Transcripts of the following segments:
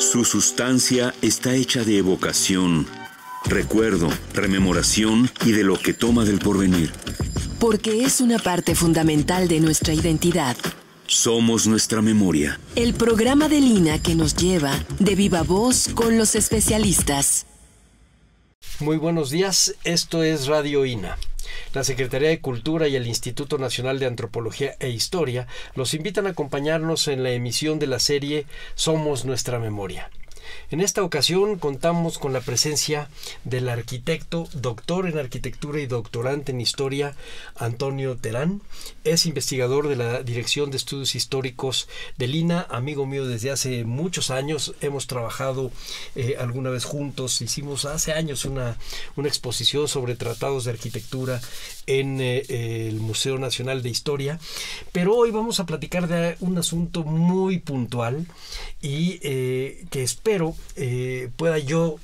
Su sustancia está hecha de evocación, recuerdo, rememoración y de lo que toma del porvenir. Porque es una parte fundamental de nuestra identidad. Somos nuestra memoria. El programa de Lina que nos lleva de viva voz con los especialistas. Muy buenos días, esto es Radio INA. La Secretaría de Cultura y el Instituto Nacional de Antropología e Historia los invitan a acompañarnos en la emisión de la serie Somos Nuestra Memoria. En esta ocasión contamos con la presencia del arquitecto, doctor en arquitectura y doctorante en historia, Antonio Terán. Es investigador de la Dirección de Estudios Históricos del INA, amigo mío desde hace muchos años. Hemos trabajado alguna vez juntos. Hicimos hace años una exposición sobre tratados de arquitectura en el Museo Nacional de Historia. Pero hoy vamos a platicar de un asunto muy puntual y que espero pueda yo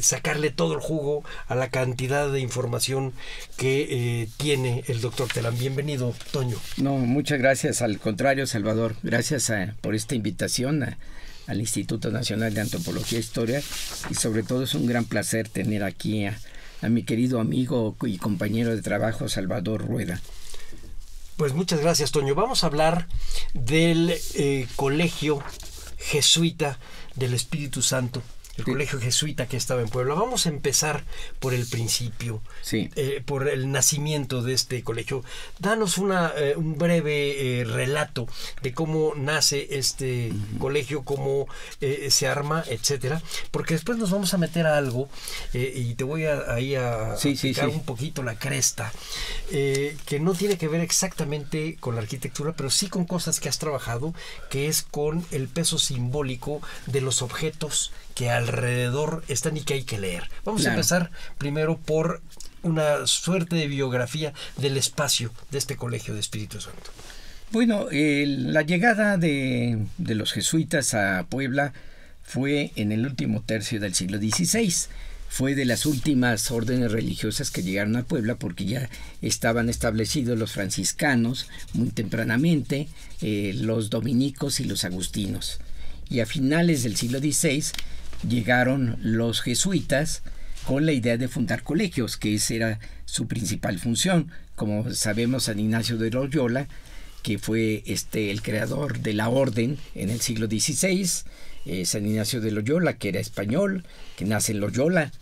sacarle todo el jugo a la cantidad de información que tiene el doctor Terán. Bienvenido, Toño. No, muchas gracias. Al contrario, Salvador, gracias por esta invitación al Instituto Nacional de Antropología e Historia, y sobre todo es un gran placer tener aquí a mi querido amigo y compañero de trabajo, Salvador Rueda. Pues muchas gracias, Toño. Vamos a hablar del colegio jesuita del Espíritu Santo, el colegio jesuita que estaba en Puebla. Vamos a empezar por el principio, por el nacimiento de este colegio. Danos un breve relato de cómo nace este colegio, cómo se arma, etcétera, porque después nos vamos a meter a algo y te voy a picar un poquito la cresta, que no tiene que ver exactamente con la arquitectura, pero sí con cosas que has trabajado, que es con el peso simbólico de los objetos que alrededor están y que hay que leer. Vamos a empezar primero por una suerte de biografía del espacio de este colegio de Espíritu Santo. Bueno, la llegada de los jesuitas a Puebla fue en el último tercio del siglo XVI. Fue de las últimas órdenes religiosas que llegaron a Puebla, porque ya estaban establecidos los franciscanos muy tempranamente, los dominicos y los agustinos. Y a finales del siglo XVI llegaron los jesuitas con la idea de fundar colegios, que esa era su principal función. Como sabemos, San Ignacio de Loyola, que fue el creador de la orden en el siglo XVI, San Ignacio de Loyola, que era español, que nace en Loyola,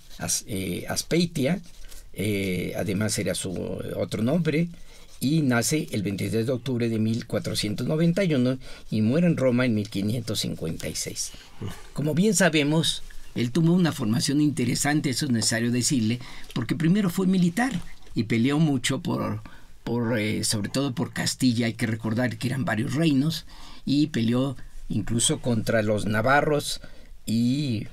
Azpeitia, además era su otro nombre, y nace el 23 de octubre de 1491 y muere en Roma en 1556. Como bien sabemos, él tuvo una formación interesante, eso es necesario decirle, porque primero fue militar y peleó mucho sobre todo por Castilla. Hay que recordar que eran varios reinos, y peleó incluso contra los navarros, y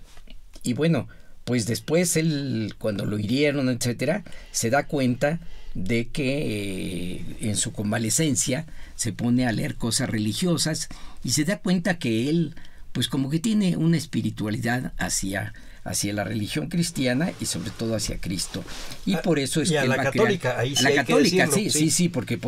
bueno, pues después él, cuando lo hirieron, etcétera, se da cuenta de que en su convalecencia se pone a leer cosas religiosas y se da cuenta que él, pues como que tiene una espiritualidad hacia la religión cristiana y sobre todo hacia Cristo. Y por eso es que él la católica, ahí sí la hay católica, que decirlo, sí, porque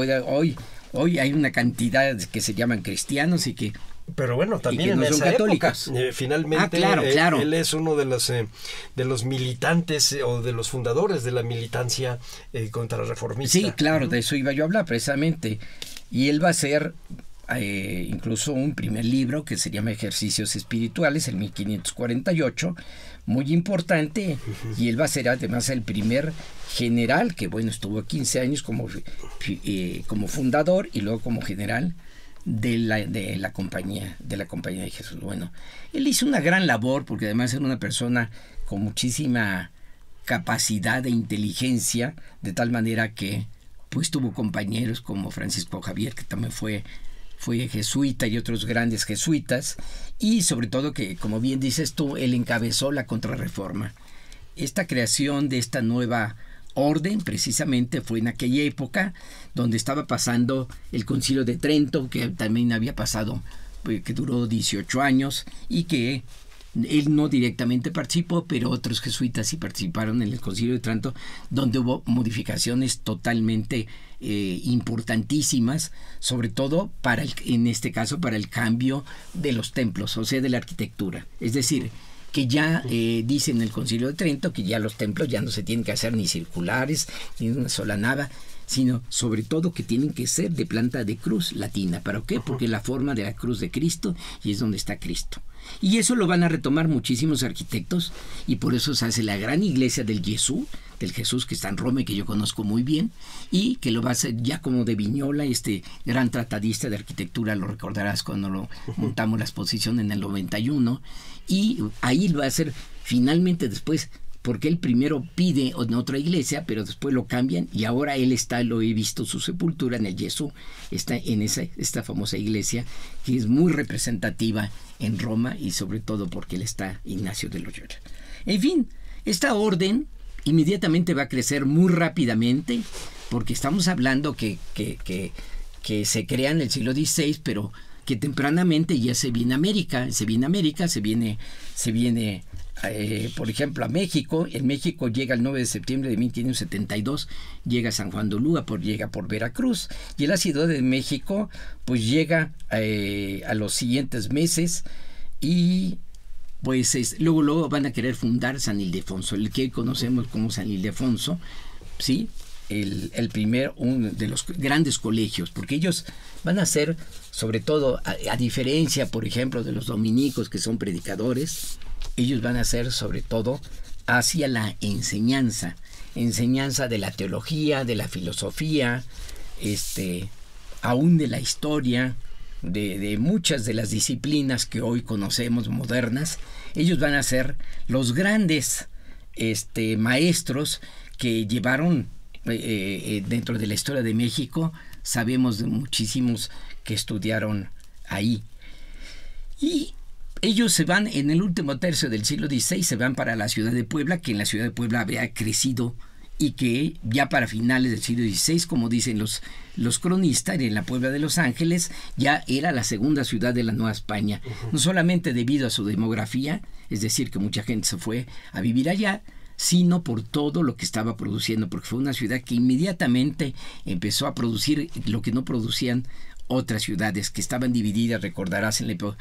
hoy hay una cantidad que se llaman cristianos y que... Pero bueno, también no en son esa católicos. Época, finalmente claro. Él es uno de los militantes o de los fundadores de la militancia contrarreformista. Sí, claro, de eso iba yo a hablar precisamente. Y él va a hacer incluso un primer libro que se llama Ejercicios Espirituales en 1548, muy importante, y él va a ser además el primer general que, bueno, estuvo 15 años como fundador y luego como general de la compañía de Jesús. Bueno, él hizo una gran labor porque además era una persona con muchísima capacidad e inteligencia, de tal manera que pues tuvo compañeros como Francisco Javier, que también fue jesuita, y otros grandes jesuitas, y sobre todo que, como bien dices tú, él encabezó la Contrarreforma. Esta creación de esta nueva orden precisamente fue en aquella época donde estaba pasando el Concilio de Trento, que también había pasado, que duró 18 años y que Él no directamente participó, pero otros jesuitas sí participaron en el Concilio de Trento, donde hubo modificaciones totalmente importantísimas, sobre todo en este caso para el cambio de los templos, o sea, de la arquitectura. Es decir, que ya dice en el Concilio de Trento que ya los templos ya no se tienen que hacer ni circulares, ni de una sola nave, sino sobre todo que tienen que ser de planta de cruz latina. ¿Para qué? Porque es la forma de la cruz de Cristo y es donde está Cristo. Y eso lo van a retomar muchísimos arquitectos, y por eso se hace la gran iglesia del Jesús que está en Roma y que yo conozco muy bien, y que lo va a hacer ya como de Vignola, este gran tratadista de arquitectura, lo recordarás cuando lo montamos la exposición en el 91, y ahí lo va a hacer finalmente después, porque él primero pide en otra iglesia, pero después lo cambian, y ahora él lo he visto su sepultura en el Jesús, está en esta famosa iglesia que es muy representativa en Roma, y sobre todo porque él está Ignacio de Loyola. En fin, esta orden inmediatamente va a crecer muy rápidamente, porque estamos hablando que se crea en el siglo XVI, pero que tempranamente ya se viene a América, se viene por ejemplo a México. En México llega el 9 de septiembre de 1572, llega a San Juan de Ulúa, llega por Veracruz, y en la Ciudad de México pues llega a los siguientes meses, y pues luego van a querer fundar San Ildefonso, el que conocemos como San Ildefonso, ¿sí? El primer, uno de los grandes colegios, porque ellos van a ser, sobre todo, a diferencia, por ejemplo, de los dominicos, que son predicadores, ellos van a ser, sobre todo, hacia la enseñanza de la teología, de la filosofía, aún de la historia, de muchas de las disciplinas que hoy conocemos modernas. Ellos van a ser los grandes maestros que llevaron dentro de la historia de México. Sabemos de muchísimos que estudiaron ahí, y ellos se van en el último tercio del siglo XVI, se van para la ciudad de Puebla, que en la ciudad de Puebla había crecido, y que ya para finales del siglo XVI, como dicen los cronistas, en la Puebla de Los Ángeles ya era la segunda ciudad de la Nueva España, no solamente debido a su demografía, es decir, que mucha gente se fue a vivir allá, sino por todo lo que estaba produciendo, porque fue una ciudad que inmediatamente empezó a producir lo que no producían otras ciudades, que estaban divididas, recordarás, en la época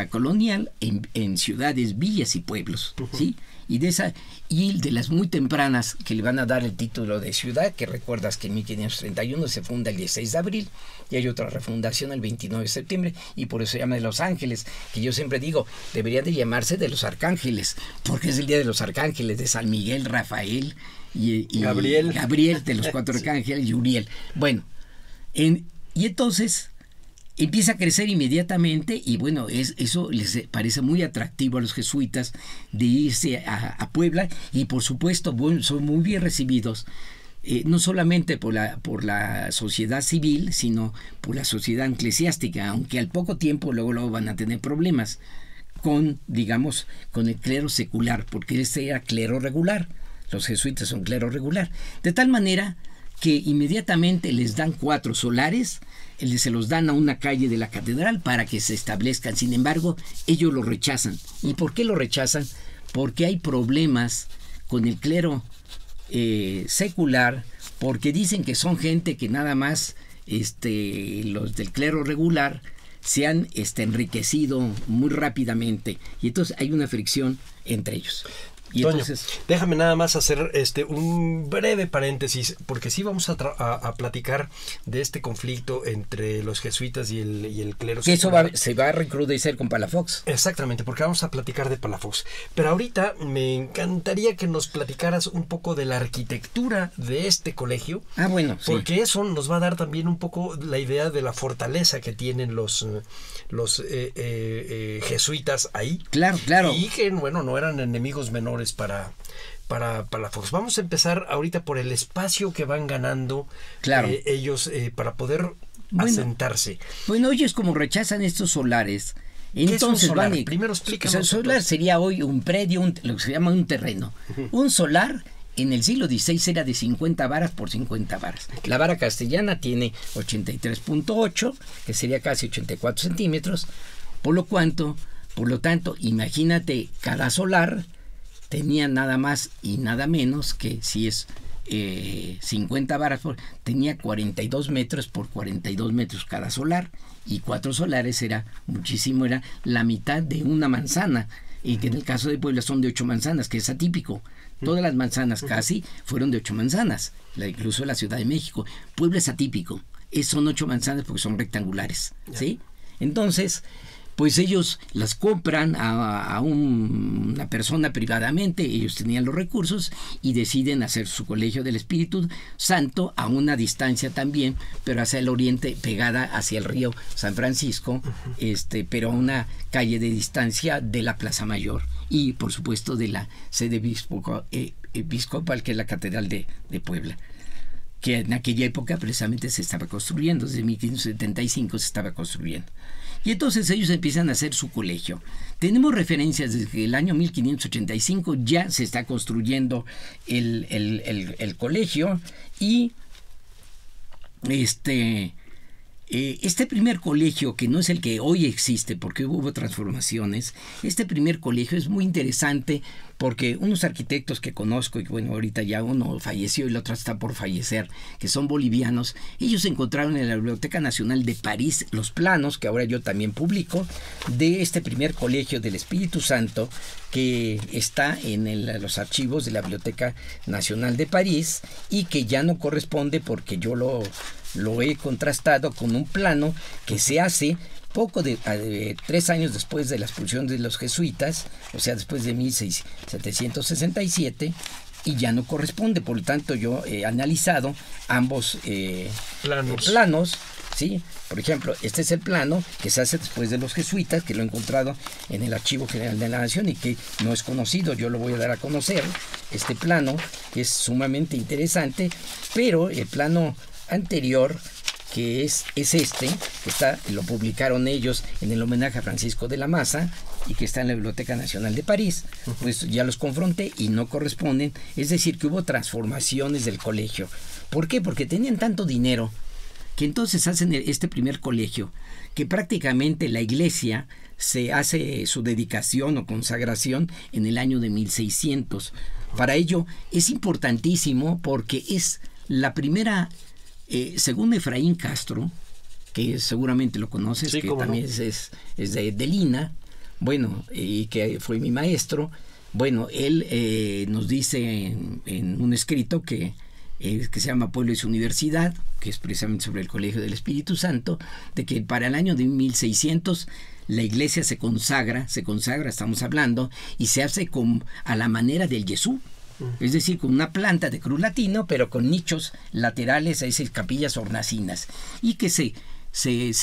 colonial, en ciudades, villas y pueblos, ¿sí? Y de las muy tempranas que le van a dar el título de ciudad, que recuerdas que en 1531 se funda el 16 de abril, y hay otra refundación el 29 de septiembre, y por eso se llama de Los Ángeles, que yo siempre digo, debería de llamarse de los Arcángeles, porque es el día de los Arcángeles, de San Miguel, Rafael y Gabriel, de los cuatro arcángeles, y Uriel. Bueno, y entonces empieza a crecer inmediatamente, y bueno, eso les parece muy atractivo a los jesuitas de irse a Puebla, y por supuesto son muy bien recibidos, no solamente por la sociedad civil, sino por la sociedad eclesiástica, aunque al poco tiempo luego van a tener problemas con el clero secular, porque ese era clero regular. Los jesuitas son clero regular, de tal manera que inmediatamente les dan 4 solares, se los dan a una calle de la catedral para que se establezcan. Sin embargo, ellos lo rechazan. ¿Y por qué lo rechazan? Porque hay problemas con el clero secular, porque dicen que son gente que nada más los del clero regular se han enriquecido muy rápidamente, y entonces hay una fricción entre ellos. Y Toño, entonces, déjame nada más hacer un breve paréntesis, porque sí vamos a platicar de este conflicto entre los jesuitas y el clero. Que eso se va a recrudecer con Palafox. Exactamente, porque vamos a platicar de Palafox. Pero ahorita me encantaría que nos platicaras un poco de la arquitectura de este colegio. Ah, bueno, sí. Porque eso nos va a dar también un poco la idea de la fortaleza que tienen los jesuitas ahí. Claro, claro. Y que, bueno, no eran enemigos menores para Palafox. Vamos a empezar ahorita por el espacio que van ganando, claro, ellos para poder asentarse. Bueno, ellos como rechazan estos solares, entonces ¿qué es un solar? van Primero explícanos. El solar sería hoy un predio, lo que se llama un terreno. Un solar en el siglo XVI era de 50 varas por 50 varas. La vara castellana tiene 83.8, que sería casi 84 centímetros, por lo cuanto Por lo tanto, imagínate, cada solar tenía nada más y nada menos que, si es 50 varas, tenía 42 metros por 42 metros cada solar, y 4 solares era muchísimo, era la mitad de una manzana, y que en el caso de Puebla son de 8 manzanas, que es atípico. Todas las manzanas casi fueron de 8 manzanas, incluso la Ciudad de México. Puebla es atípico, son 8 manzanas porque son rectangulares, ¿sí? Entonces, pues ellos las compran a una persona privadamente, ellos tenían los recursos y deciden hacer su colegio del Espíritu Santo a una distancia también, pero hacia el oriente, pegada hacia el río San Francisco, pero a una calle de distancia de la Plaza Mayor y por supuesto de la sede episcopal, que es la Catedral de Puebla, que en aquella época precisamente se estaba construyendo, desde 1575 se estaba construyendo. Y entonces ellos empiezan a hacer su colegio. Tenemos referencias desde que el año 1585 ya se está construyendo el colegio, y este primer colegio, que no es el que hoy existe porque hubo transformaciones, este primer colegio es muy interesante porque unos arquitectos que conozco, y bueno, ahorita ya uno falleció y el otro está por fallecer, que son bolivianos, ellos encontraron en la Biblioteca Nacional de París los planos, que ahora yo también publico, de este primer colegio del Espíritu Santo, que está en los archivos de la Biblioteca Nacional de París, y que ya no corresponde porque yo lo he contrastado con un plano que se hace poco de 3 años después de la expulsión de los jesuitas, o sea, después de 1767, y ya no corresponde. Por lo tanto, yo he analizado ambos planos, ¿sí? Por ejemplo, este es el plano que se hace después de los jesuitas, que lo he encontrado en el Archivo General de la Nación y que no es conocido. Yo lo voy a dar a conocer, este plano, que es sumamente interesante, pero el plano anterior, que es este, que lo publicaron ellos en el homenaje a Francisco de la Maza y que está en la Biblioteca Nacional de París, pues ya los confronté y no corresponden. Es decir, que hubo transformaciones del colegio. ¿Por qué? Porque tenían tanto dinero que entonces hacen este primer colegio, que prácticamente la iglesia se hace su dedicación o consagración en el año de 1600. Para ello es importantísimo porque es la primera, según Efraín Castro, que seguramente lo conoces, sí, que también no, es de Lina, bueno, y que fue mi maestro. Bueno, él nos dice en un escrito que se llama Pueblo y su Universidad, que es precisamente sobre el Colegio del Espíritu Santo, de que para el año de 1600 la iglesia se consagra, estamos hablando, y se hace a la manera del Jesús, es decir, con una planta de cruz latino, pero con nichos laterales, a esas capillas hornacinas, y que se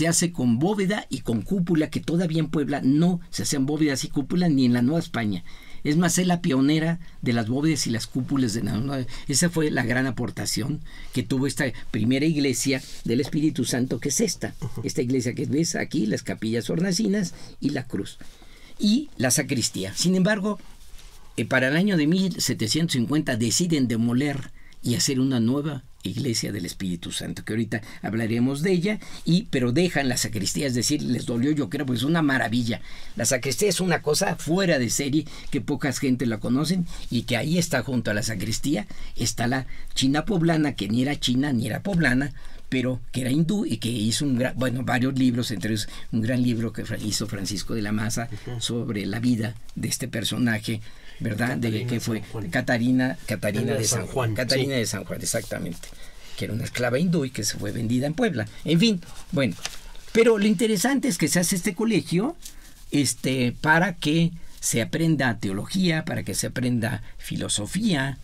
hace con bóveda y con cúpula, que todavía en Puebla no se hacían bóvedas y cúpulas ni en la Nueva España. Es más, es la pionera de las bóvedas y las cúpulas de la Nueva. Esa fue la gran aportación que tuvo esta primera iglesia del Espíritu Santo, que es esta iglesia que ves aquí, las capillas hornacinas y la cruz y la sacristía. Sin embargo, para el año de 1750 deciden demoler y hacer una nueva iglesia del Espíritu Santo, que ahorita hablaremos de ella, pero dejan la sacristía, es decir, les dolió, yo creo, pues es una maravilla. La sacristía es una cosa fuera de serie, que pocas gente la conocen, y que ahí está, junto a la sacristía, está la china poblana, que ni era china ni era poblana, pero que era hindú y que hizo varios libros, entre ellos un gran libro que hizo Francisco de la Maza sobre la vida de este personaje, ¿verdad? Que fue Catarina de San Juan. Catarina de San Juan, exactamente. Que era una esclava hindú y que se fue vendida en Puebla. En fin, bueno. Pero lo interesante es que se hace este colegio para que se aprenda teología, para que se aprenda filosofía,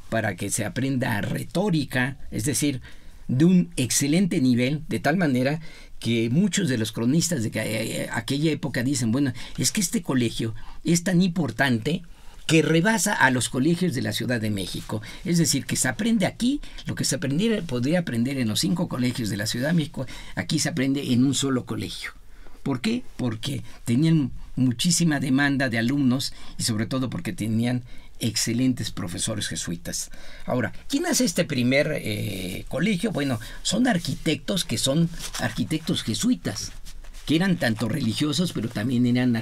para que se aprenda retórica, es decir, de un excelente nivel, de tal manera que muchos de los cronistas de aquella época dicen, bueno, es que este colegio es tan importante que rebasa a los colegios de la Ciudad de México. Es decir, que se aprende aquí lo que se podría aprender en los 5 colegios de la Ciudad de México, aquí se aprende en un solo colegio. ¿Por qué? Porque tenían muchísima demanda de alumnos y sobre todo porque tenían excelentes profesores jesuitas. Ahora, ¿quién hace este primer colegio? Bueno, son arquitectos que son arquitectos jesuitas, que eran tanto religiosos, pero también eran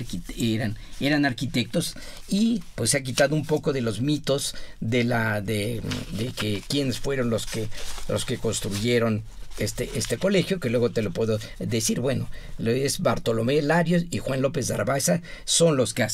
arquitectos, y pues se ha quitado un poco de los mitos de que quiénes fueron los que construyeron este colegio, que luego te lo puedo decir. Bueno, es Bartolomé Larios y Juan López de Arbaiza, son los que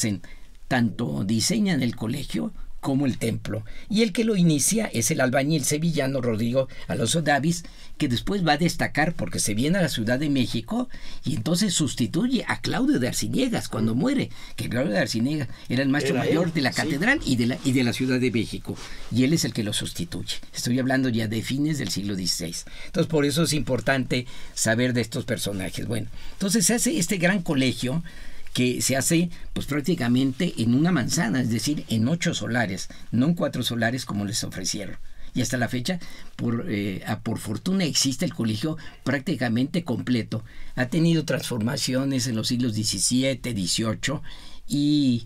diseñan el colegio como el templo, y el que lo inicia es el albañil sevillano Rodrigo Alonso Davis, que después va a destacar porque se viene a la Ciudad de México y entonces sustituye a Claudio de Arciniegas cuando muere, que Claudio de Arciniegas era el maestro mayor de la catedral y de la Ciudad de México, y él es el que lo sustituye. Estoy hablando ya de fines del siglo XVI. Entonces por eso es importante saber de estos personajes. Bueno, entonces se hace este gran colegio, que se hace pues prácticamente en una manzana, es decir, en 8 solares, no en 4 solares como les ofrecieron. Y hasta la fecha, por fortuna, existe el colegio prácticamente completo. Ha tenido transformaciones en los siglos XVII, XVIII, y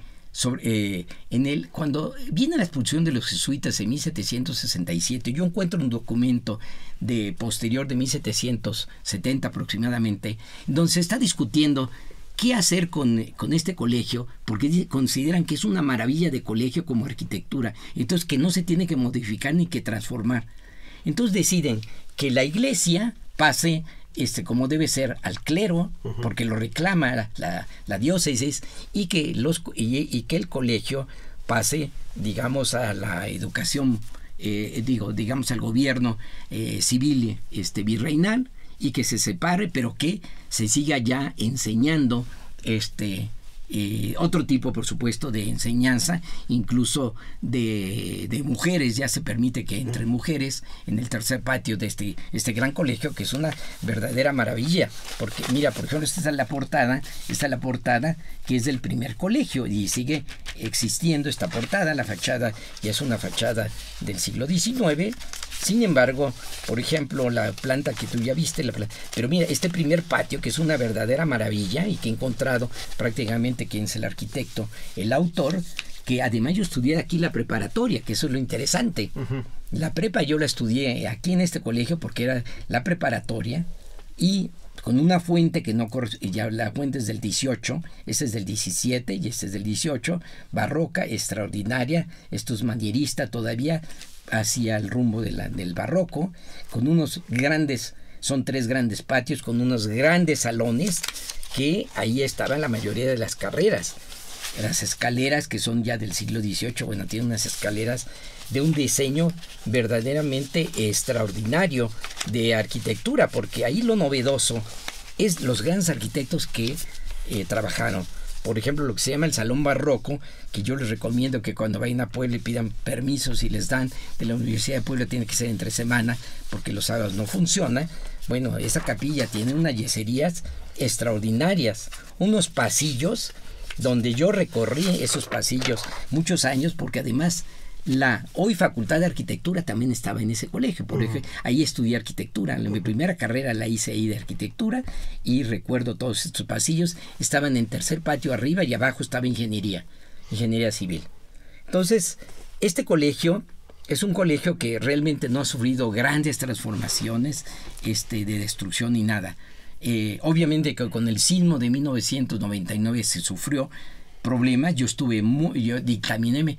cuando viene la expulsión de los jesuitas en 1767, yo encuentro un documento posterior de 1770 aproximadamente, donde se está discutiendo qué hacer con este colegio, porque consideran que es una maravilla de colegio como arquitectura, entonces que no se tiene que modificar ni que transformar. Entonces deciden que la iglesia pase como debe ser al clero, porque lo reclama la diócesis, y que el colegio pase, digamos, a la educación, digamos al gobierno civil virreinal, y que se separe, pero que se siga ya enseñando otro tipo, por supuesto, de enseñanza, incluso de mujeres. Ya se permite que entren mujeres en el tercer patio de este gran colegio, que es una verdadera maravilla, porque mira, por ejemplo, esta es la portada que es del primer colegio, y sigue existiendo esta portada. La fachada ya es una fachada del siglo XIX. Sin embargo, por ejemplo, la planta que tú ya viste, pero mira, este primer patio, que es una verdadera maravilla, y que he encontrado prácticamente quién es el arquitecto, el autor, que además yo estudié aquí la preparatoria, que eso es lo interesante. La prepa yo la estudié aquí en este colegio porque era la preparatoria, y con una fuente que no corre, ya la fuente es del 18, esta es del 17 y este es del 18, barroca, extraordinaria, esto es manierista todavía, hacia el rumbo del barroco, con unos grandes, son 3 grandes patios, con unos grandes salones, que ahí estaban la mayoría de las carreras. Las escaleras, que son ya del siglo XVIII, bueno, tienen unas escaleras de un diseño verdaderamente extraordinario de arquitectura, porque ahí lo novedoso es los grandes arquitectos que trabajaron. Por ejemplo, lo que se llama el Salón Barroco, que yo les recomiendo que cuando vayan a Puebla y pidan permisos y les dan de la Universidad de Puebla, tiene que ser entre semana, porque los sábados no funciona. Bueno, esa capilla tiene unas yeserías extraordinarias, unos pasillos donde yo recorrí esos pasillos muchos años, porque además la hoy Facultad de Arquitectura también estaba en ese colegio. Por ejemplo, ahí estudié arquitectura. Mi primera carrera la hice ahí de arquitectura, y recuerdo todos estos pasillos. Estaban en tercer patio arriba, y abajo estaba ingeniería civil. Entonces, este colegio es un colegio que realmente no ha sufrido grandes transformaciones de destrucción ni nada. Obviamente que con el sismo de 1999 se sufrió problemas. Yo dictaminé,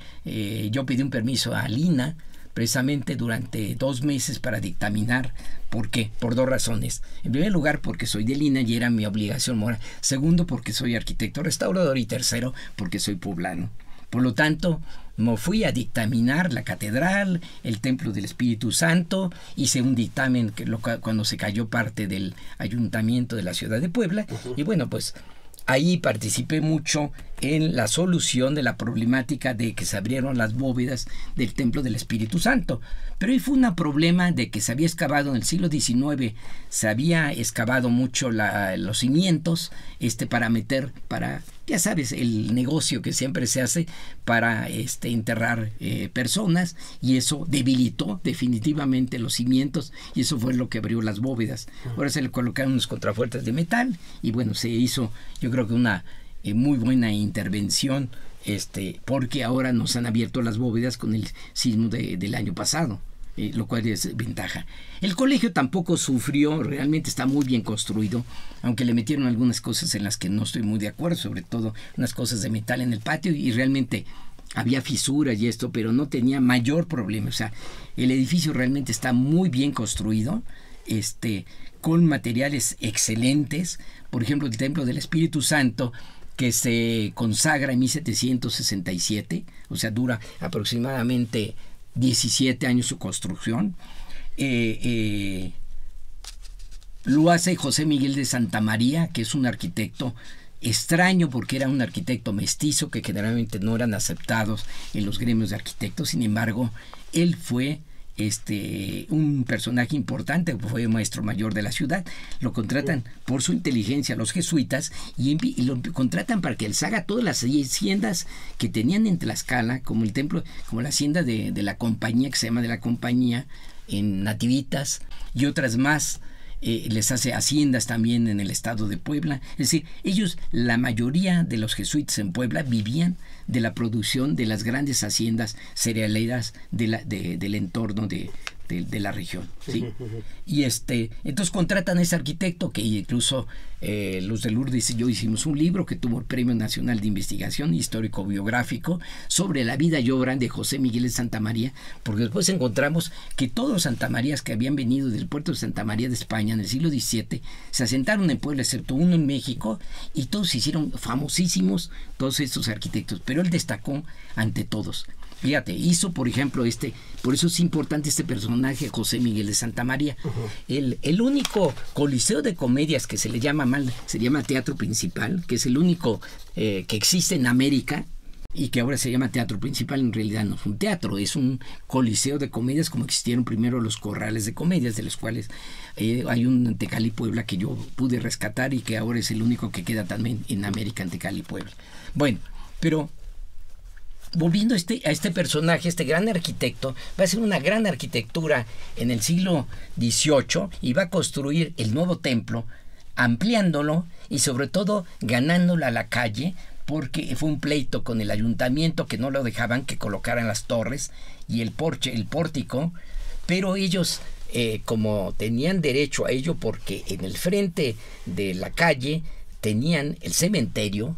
yo pedí un permiso a Lina precisamente durante 2 meses para dictaminar. ¿Por qué? Por 2 razones. En primer lugar, porque soy de Lina y era mi obligación moral. Segundo, porque soy arquitecto restaurador. Y tercero, porque soy poblano. Por lo tanto, me fui a dictaminar la catedral, el Templo del Espíritu Santo. Hice un dictamen cuando se cayó parte del ayuntamiento de la ciudad de Puebla. Y bueno, pues ahí participé mucho en la solución de la problemática de que se abrieron las bóvedas del Templo del Espíritu Santo. Pero ahí fue un problema de que se había excavado en el siglo XIX, se había excavado mucho los cimientos para, ya sabes, el negocio que siempre se hace para enterrar personas, y eso debilitó definitivamente los cimientos, y eso fue lo que abrió las bóvedas. Ahora se le colocaron unos contrafuertes de metal, y bueno, se hizo, yo creo que una muy buena intervención, porque ahora nos han abierto las bóvedas con el sismo del año pasado. lo cual es ventaja. El colegio tampoco sufrió, realmente está muy bien construido, aunque le metieron algunas cosas en las que no estoy muy de acuerdo, sobre todo unas cosas de metal en el patio, y realmente había fisuras y esto, pero no tenía mayor problema. O sea, el edificio realmente está muy bien construido, con materiales excelentes. Por ejemplo, el Templo del Espíritu Santo, que se consagra en 1767, o sea, dura aproximadamente 17 años su construcción. Lo hace José Miguel de Santa María, que es un arquitecto extraño porque era un arquitecto mestizo que generalmente no eran aceptados en los gremios de arquitectos. Sin embargo, él fue un personaje importante, fue maestro mayor de la ciudad. Lo contratan por su inteligencia los jesuitas y lo contratan para que les haga todas las haciendas que tenían en Tlaxcala, como el templo, como la hacienda de la compañía, que se llama de la compañía, en Nativitas, y otras más. Les hace haciendas también en el estado de Puebla. Es decir, ellos, la mayoría de los jesuitas en Puebla vivían de la producción de las grandes haciendas cerealeras del entorno de la región, ¿sí? Y entonces contratan a ese arquitecto, que incluso los de Lourdes y yo hicimos un libro que tuvo el Premio Nacional de Investigación Histórico-Biográfico sobre la vida y obra de José Miguel de Santa María, porque después encontramos que todos los Santa Marías que habían venido del puerto de Santa María de España en el siglo XVII se asentaron en Puebla, excepto uno en México, y todos se hicieron famosísimos, todos estos arquitectos, pero él destacó ante todos. Fíjate, hizo, por ejemplo, por eso es importante este personaje, José Miguel de Santa María. El único coliseo de comedias que se llama Teatro Principal, que es el único que existe en América, y que ahora se llama Teatro Principal. En realidad no es un teatro, es un coliseo de comedias, como existieron primero los corrales de comedias, de los cuales hay un en Tecali, Puebla, que yo pude rescatar y que ahora es el único que queda también en América, en Tecali, Puebla. Bueno, pero volviendo a este personaje, este gran arquitecto, va a hacer una gran arquitectura en el siglo XVIII y va a construir el nuevo templo, ampliándolo y sobre todo ganándolo a la calle, porque fue un pleito con el ayuntamiento que no lo dejaban que colocaran las torres y el pórtico, pero ellos, como tenían derecho a ello, porque en el frente de la calle tenían el cementerio,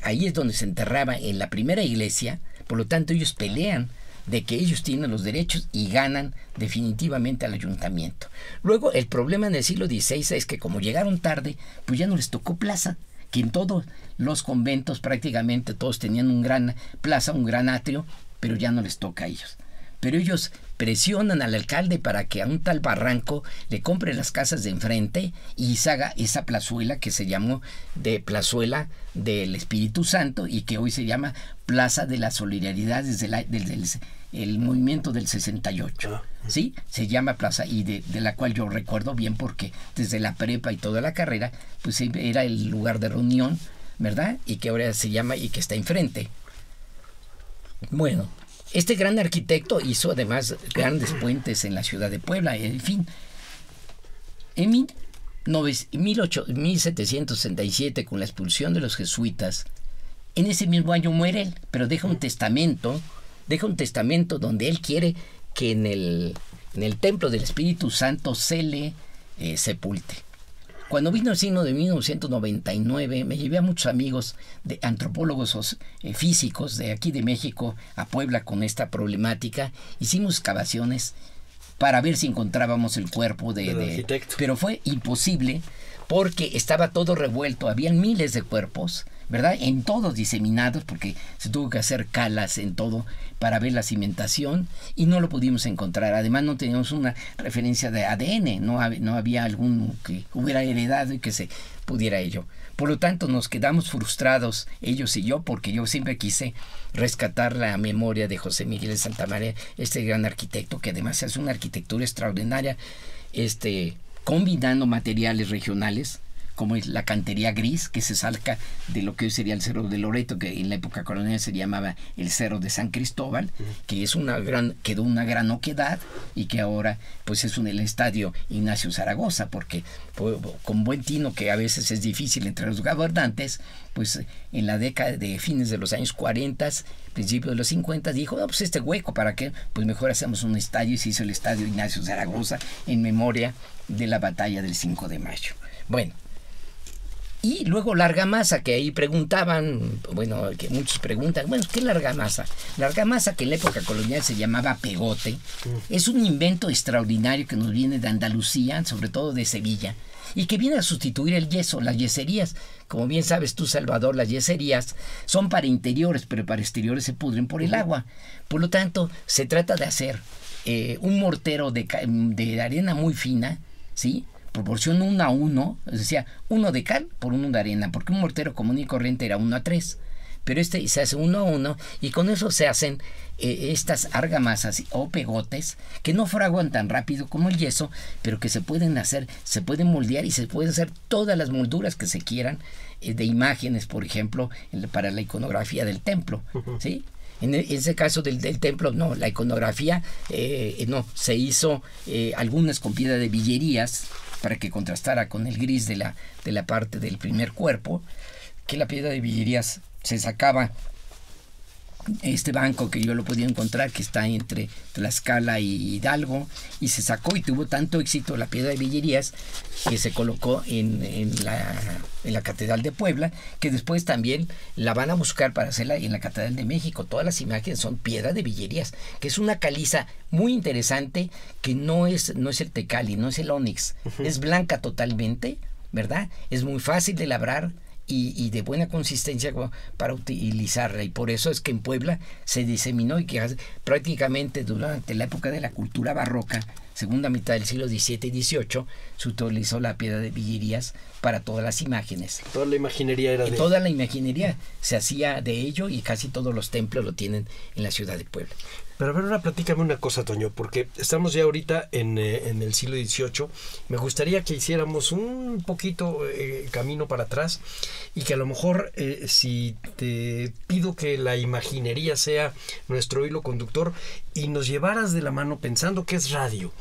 ahí es donde se enterraba en la primera iglesia, por lo tanto ellos pelean de que ellos tienen los derechos y ganan definitivamente al ayuntamiento. Luego el problema en el siglo XVI es que como llegaron tarde, pues ya no les tocó plaza, que en todos los conventos prácticamente todos tenían un gran plaza, un gran atrio, pero ya no les toca a ellos. Pero ellos presionan al alcalde para que a un tal Barranco le compre las casas de enfrente y se haga esa plazuela que se llamó de Plazuela del Espíritu Santo y que hoy se llama Plaza de la Solidaridad desde el movimiento del 68. ¿Sí? Se llama plaza y de la cual yo recuerdo bien porque desde la prepa y toda la carrera pues era el lugar de reunión, ¿verdad? Y que ahora se llama y que está enfrente. Bueno, este gran arquitecto hizo además grandes puentes en la ciudad de Puebla. En fin, en 1767, con la expulsión de los jesuitas, en ese mismo año muere él, pero deja un testamento donde él quiere que en el templo del Espíritu Santo se le sepulte. Cuando vino el signo de 1999, me llevé a muchos amigos de antropólogos físicos de aquí de México a Puebla con esta problemática. Hicimos excavaciones para ver si encontrábamos el cuerpo del arquitecto. Pero fue imposible porque estaba todo revuelto, habían miles de cuerpos, ¿verdad? En todos diseminados, porque se tuvo que hacer calas en todo para ver la cimentación y no lo pudimos encontrar. Además no teníamos una referencia de ADN, no había alguno que hubiera heredado y que se pudiera ello. Por lo tanto nos quedamos frustrados, ellos y yo, porque yo siempre quise rescatar la memoria de José Miguel de Santa María, este gran arquitecto que además hace una arquitectura extraordinaria, combinando materiales regionales como es la cantería gris, que se saca de lo que hoy sería el Cerro de Loreto, que en la época colonial se llamaba el Cerro de San Cristóbal, que es quedó una gran oquedad, y que ahora pues es el estadio Ignacio Zaragoza, porque con buen tino, que a veces es difícil entre los gobernantes, pues en la década de fines de los años 40, principios de los 50, dijo, no, pues este hueco, ¿para qué? Pues mejor hacemos un estadio, y se hizo el estadio Ignacio Zaragoza en memoria de la batalla del 5 de mayo. Bueno, y luego la argamasa, que ahí preguntaban, bueno, que muchos preguntan, bueno, ¿qué es la argamasa? La argamasa, que en la época colonial se llamaba pegote, es un invento extraordinario que nos viene de Andalucía, sobre todo de Sevilla, y que viene a sustituir el yeso, las yeserías. Como bien sabes tú, Salvador, las yeserías son para interiores, pero para exteriores se pudren por el agua. Por lo tanto, se trata de hacer un mortero de arena muy fina, ¿sí?, proporción 1:1, es decir, 1 de cal por 1 de arena, porque un mortero común y corriente era 1:3, pero este se hace 1:1, y con eso se hacen estas argamasas o pegotes que no fraguan tan rápido como el yeso, pero que se pueden hacer, se pueden moldear, y se pueden hacer todas las molduras que se quieran, de imágenes, por ejemplo, para la iconografía del templo, ¿sí? En ese caso del templo, no, la iconografía no, se hizo algunas con piedra de villerías, para que contrastara con el gris de la parte del primer cuerpo, que la piedra de villerías se sacaba. Este banco, que yo lo podía encontrar, que está entre Tlaxcala y Hidalgo, y se sacó, y tuvo tanto éxito la piedra de villerías, que se colocó en la Catedral de Puebla, que después también la van a buscar para hacerla en la Catedral de México. Todas las imágenes son piedra de villerías, que es una caliza muy interesante, que no es el tecali, no es el ónix, es blanca totalmente, ¿verdad? Es muy fácil de labrar, y de buena consistencia para utilizarla, y por eso es que en Puebla se diseminó, y que prácticamente durante la época de la cultura barroca, segunda mitad del siglo XVII y XVIII, se utilizó la piedra de villerías para todas las imágenes. Toda la imaginería era de... Toda la imaginería se hacía de ello, y casi todos los templos lo tienen en la ciudad de Puebla. Pero a ver, ahora platícame una cosa, Toño, porque estamos ya ahorita en el siglo XVIII. Me gustaría que hiciéramos un poquito camino para atrás, y que a lo mejor si te pido que la imaginería sea nuestro hilo conductor, y nos llevaras de la mano pensando que es radio.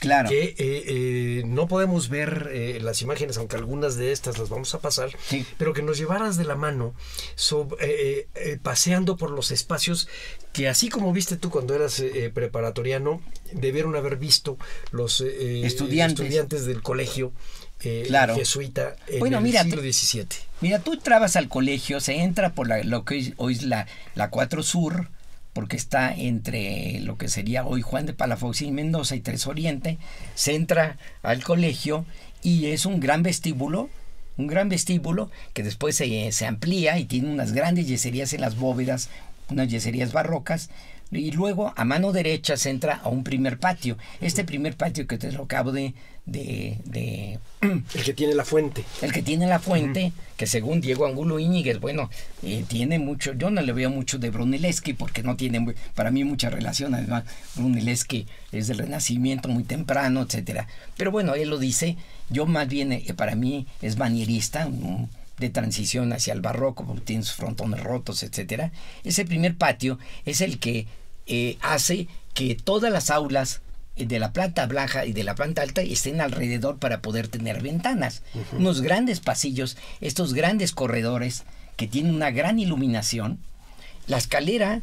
Claro. Que no podemos ver las imágenes, aunque algunas de estas las vamos a pasar, sí, pero que nos llevaras de la mano paseando por los espacios que, así como viste tú cuando eras preparatoriano, debieron haber visto los estudiantes del colegio claro, jesuita en el siglo XVII. Mira, tú entrabas al colegio, se entra por lo que hoy es la 4 Sur, porque está entre lo que sería hoy Juan de Palafox y Mendoza y 3 Oriente. Se entra al colegio, y es un gran vestíbulo que después se amplía, y tiene unas grandes yeserías en las bóvedas, unas yeserías barrocas, y luego a mano derecha se entra a un primer patio. Este primer patio, que te lo acabo de el que tiene la fuente. El que tiene la fuente, que según Diego Angulo Íñiguez, bueno, tiene mucho, yo no le veo mucho de Brunelleschi, porque no tiene para mí mucha relación. Además, Brunelleschi es del Renacimiento muy temprano, etcétera. Pero bueno, él lo dice. Yo más bien, para mí es manierista, de transición hacia el barroco, porque tiene sus frontones rotos, etcétera. Ese primer patio es el que hace que todas las aulas de la planta baja y de la planta alta estén alrededor, para poder tener ventanas. Unos grandes pasillos, estos grandes corredores que tienen una gran iluminación. La escalera,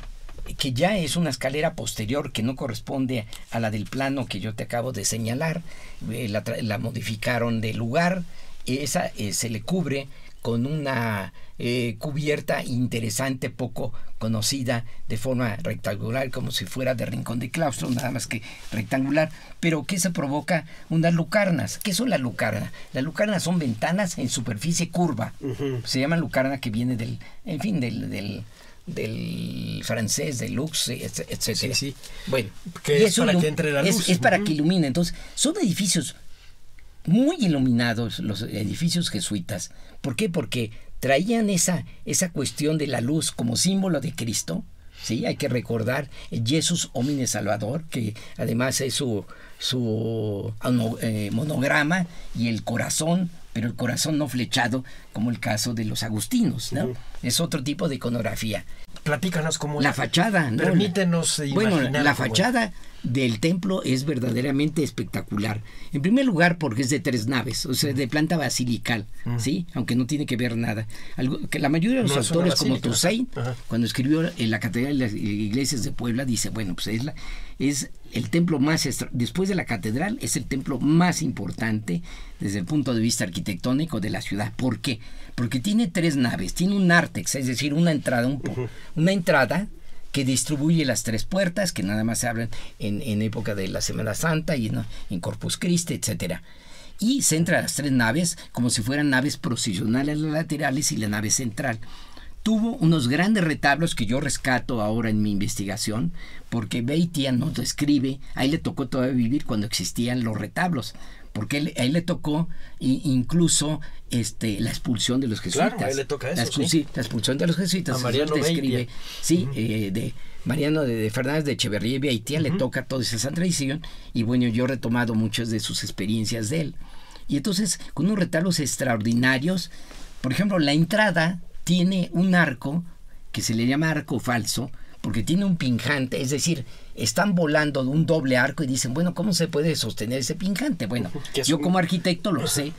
que ya es una escalera posterior, que no corresponde a la del plano que yo te acabo de señalar, la modificaron de lugar. Esa se le cubre con una cubierta interesante, poco conocida, de forma rectangular, como si fuera de rincón de claustro, nada más que rectangular, pero que se provoca unas lucarnas. ¿Qué son las lucarnas? Las lucarnas son ventanas en superficie curva. Se llaman lucarna, que viene del francés, de lux, etcétera. Sí. Bueno, que es para que entre la luz. Es para que ilumine. Entonces, son edificios muy iluminados, los edificios jesuitas. ¿Por qué? Porque traían esa cuestión de la luz como símbolo de Cristo, Sí, hay que recordar el Jesus Homine Salvador, que además es su monograma, y el corazón, pero el corazón no flechado como el caso de los agustinos, ¿no? Es otro tipo de iconografía. Platícanos cómo la fachada, ¿no? Permítenos imaginar. Bueno, la fachada del templo es verdaderamente espectacular. En primer lugar, porque es de 3 naves, o sea, de planta basilical, ¿sí? Aunque no tiene que ver nada. Que la mayoría de los autores, como Toussaint, cuando escribió en la Catedral de las Iglesias de Puebla, dice, bueno, pues es el templo más, después de la catedral, es el templo más importante desde el punto de vista arquitectónico de la ciudad. ¿Por qué? Porque tiene 3 naves, tiene un nártex, es decir, una entrada, una entrada que distribuye las 3 puertas, que nada más se abren en época de la Semana Santa y en Corpus Christi, etcétera. Y centra las 3 naves como si fueran naves procesionales las laterales y la nave central. Tuvo unos grandes retablos que yo rescato ahora en mi investigación, porque Beitian nos lo escribe, a él le tocó todavía vivir cuando existían los retablos, porque a él le tocó incluso la expulsión de los jesuitas. Claro, a él le toca eso, la expulsión de los jesuitas. A Mariano escribe, de Mariano de Fernández de Echeverría y Beitian, le toca toda esa tradición, y bueno, yo he retomado muchas de sus experiencias de él. Y entonces, con unos retablos extraordinarios, por ejemplo, la entrada tiene un arco que se le llama arco falso, porque tiene un pinjante, es decir, están volando de un doble arco y dicen, bueno, ¿cómo se puede sostener ese pinjante? Bueno, yo como arquitecto lo sé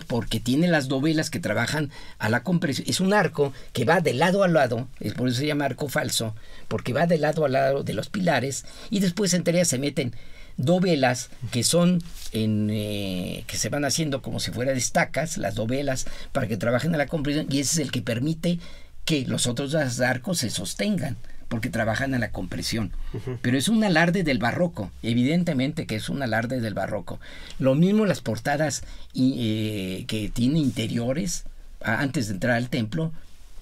porque tiene las dovelas que trabajan a la compresión. Es un arco que va de lado a lado, es por eso se llama arco falso, porque va de lado a lado de los pilares, y después entre ellas se meten dovelas que son que se van haciendo como si fueran estacas, las dovelas, para que trabajen a la compresión, y ese es el que permite que los otros arcos se sostengan, porque trabajan a la compresión. Pero es un alarde del barroco, evidentemente que es un alarde del barroco. Lo mismo las portadas que tiene interiores antes de entrar al templo,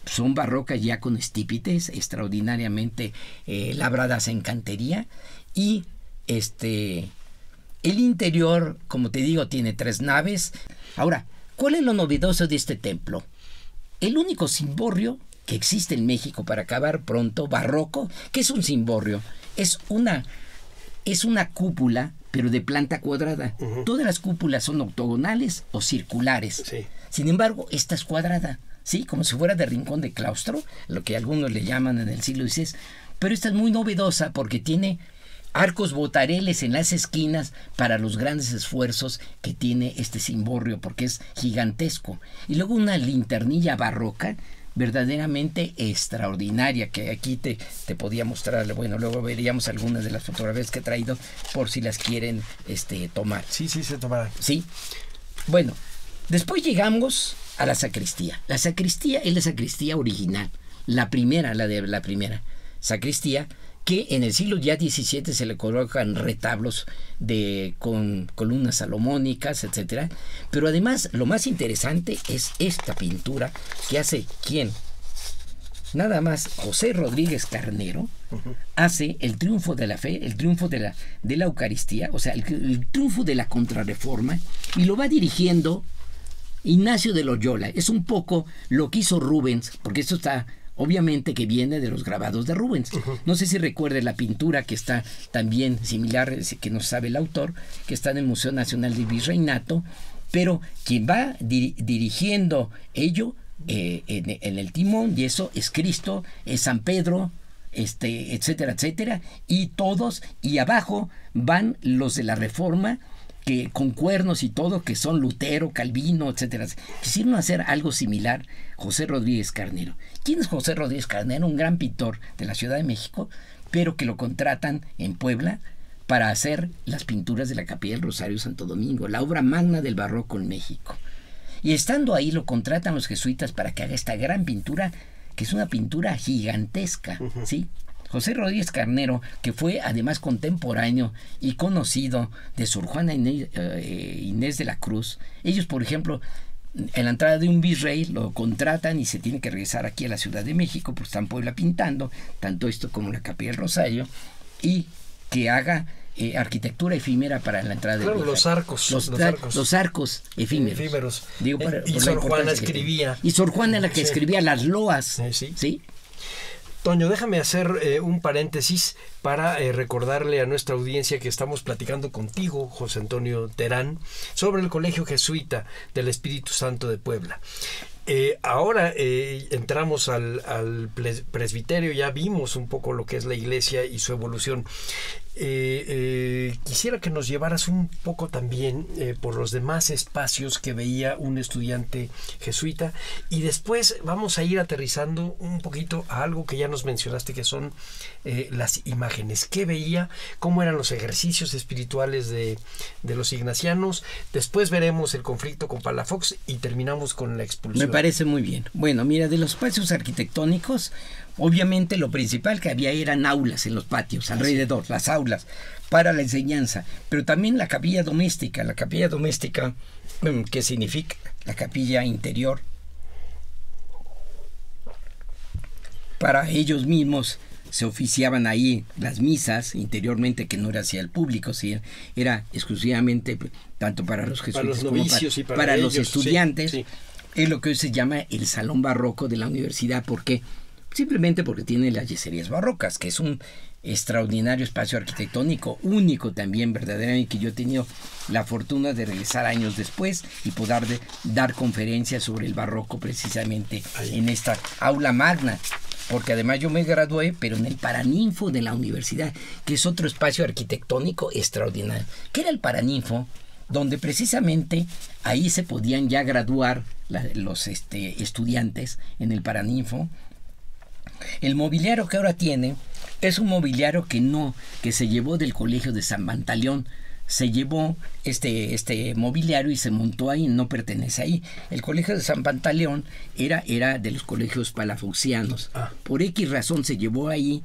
son barrocas ya con estípites extraordinariamente labradas en cantería, y el interior, como te digo, tiene 3 naves. Ahora, ¿cuál es lo novedoso de este templo? El único cimborrio que existe en México, para acabar pronto, barroco. ¿Qué es un cimborrio? Es una cúpula, pero de planta cuadrada. Todas las cúpulas son octogonales o circulares. Sí. Sin embargo, esta es cuadrada, ¿sí? Como si fuera de rincón de claustro, lo que algunos le llaman en el siglo XVI. Pero esta es muy novedosa porque tiene arcos botareles en las esquinas para los grandes esfuerzos que tiene este cimborrio, porque es gigantesco. Y luego una linternilla barroca verdaderamente extraordinaria, que aquí te podía mostrar. Bueno, luego veríamos algunas de las fotografías que he traído por si las quieren tomar. Sí, se tomarán. Sí. Bueno, después llegamos a la sacristía. La sacristía es la sacristía original, la primera sacristía, que en el siglo ya XVII se le colocan retablos con columnas salomónicas, etcétera. Pero además, lo más interesante es esta pintura que hace ¿quién? Nada más José Rodríguez Carnero. Hace el triunfo de la fe, el triunfo de la Eucaristía, o sea, el triunfo de la Contrarreforma, y lo va dirigiendo Ignacio de Loyola. Es un poco lo que hizo Rubens, porque esto está obviamente que viene de los grabados de Rubens. No sé si recuerde la pintura que está también similar, que no sabe el autor, que está en el Museo Nacional del Virreinato, pero quien va dirigiendo ello en el timón, y eso es Cristo, es San Pedro, etcétera, etcétera, y todos, y abajo van los de la Reforma, que con cuernos y todo, que son Lutero, Calvino, etcétera. Quisieron hacer algo similar José Rodríguez Carnero. ¿Quién es José Rodríguez Carnero? Un gran pintor de la Ciudad de México, pero que lo contratan en Puebla para hacer las pinturas de la Capilla del Rosario Santo Domingo, la obra magna del barroco en México. Y estando ahí lo contratan los jesuitas para que haga esta gran pintura, que es una pintura gigantesca, ¿sí? José Rodríguez Carnero, que fue además contemporáneo y conocido de Sor Juana Inés de la Cruz. Ellos, por ejemplo, en la entrada de un virrey lo contratan y se tiene que regresar aquí a la Ciudad de México, pues está en Puebla pintando, tanto esto como la Capilla del Rosario, y que haga arquitectura efímera para la entrada del virrey. Los arcos efímeros. Y Sor Juana escribía. Y Sor Juana la que escribía las loas. Sí. ¿Sí? Toño, déjame hacer un paréntesis para recordarle a nuestra audiencia que estamos platicando contigo, José Antonio Terán, sobre el Colegio Jesuita del Espíritu Santo de Puebla. Ahora entramos al presbiterio, ya vimos un poco lo que es la iglesia y su evolución. Quisiera que nos llevaras un poco también por los demás espacios que veía un estudiante jesuita, y después vamos a ir aterrizando un poquito a algo que ya nos mencionaste, que son las imágenes. ¿Qué veía? ¿Cómo eran los ejercicios espirituales de los ignacianos? Después veremos el conflicto con Palafox y terminamos con la expulsión. Me parece muy bien. Bueno, mira, de los espacios arquitectónicos, obviamente lo principal que había eran aulas en los patios, alrededor, las aulas para la enseñanza, pero también la capilla doméstica. La capilla doméstica, ¿qué significa? La capilla interior. Para ellos mismos se oficiaban ahí las misas interiormente, que no era hacia el público, ¿sí? Era exclusivamente tanto para los jesuitas, para los novicios, como y para los ellos, estudiantes. sí. Es lo que hoy se llama el salón barroco de la universidad. ¿Por qué? Simplemente porque tiene las yeserías barrocas, que es un extraordinario espacio arquitectónico, único también, verdaderamente, que yo he tenido la fortuna de regresar años después y poder dar conferencias sobre el barroco precisamente en esta aula magna, porque además yo me gradué, pero en el Paraninfo de la universidad, que es otro espacio arquitectónico extraordinario. ¿Qué era el Paraninfo? Donde precisamente ahí se podían ya graduar los estudiantes en el Paraninfo. El mobiliario que ahora tiene es un mobiliario que se llevó del Colegio de San Pantaleón. Se llevó este mobiliario y se montó ahí, no pertenece ahí. El Colegio de San Pantaleón era de los colegios palafoxianos. Por X razón se llevó ahí.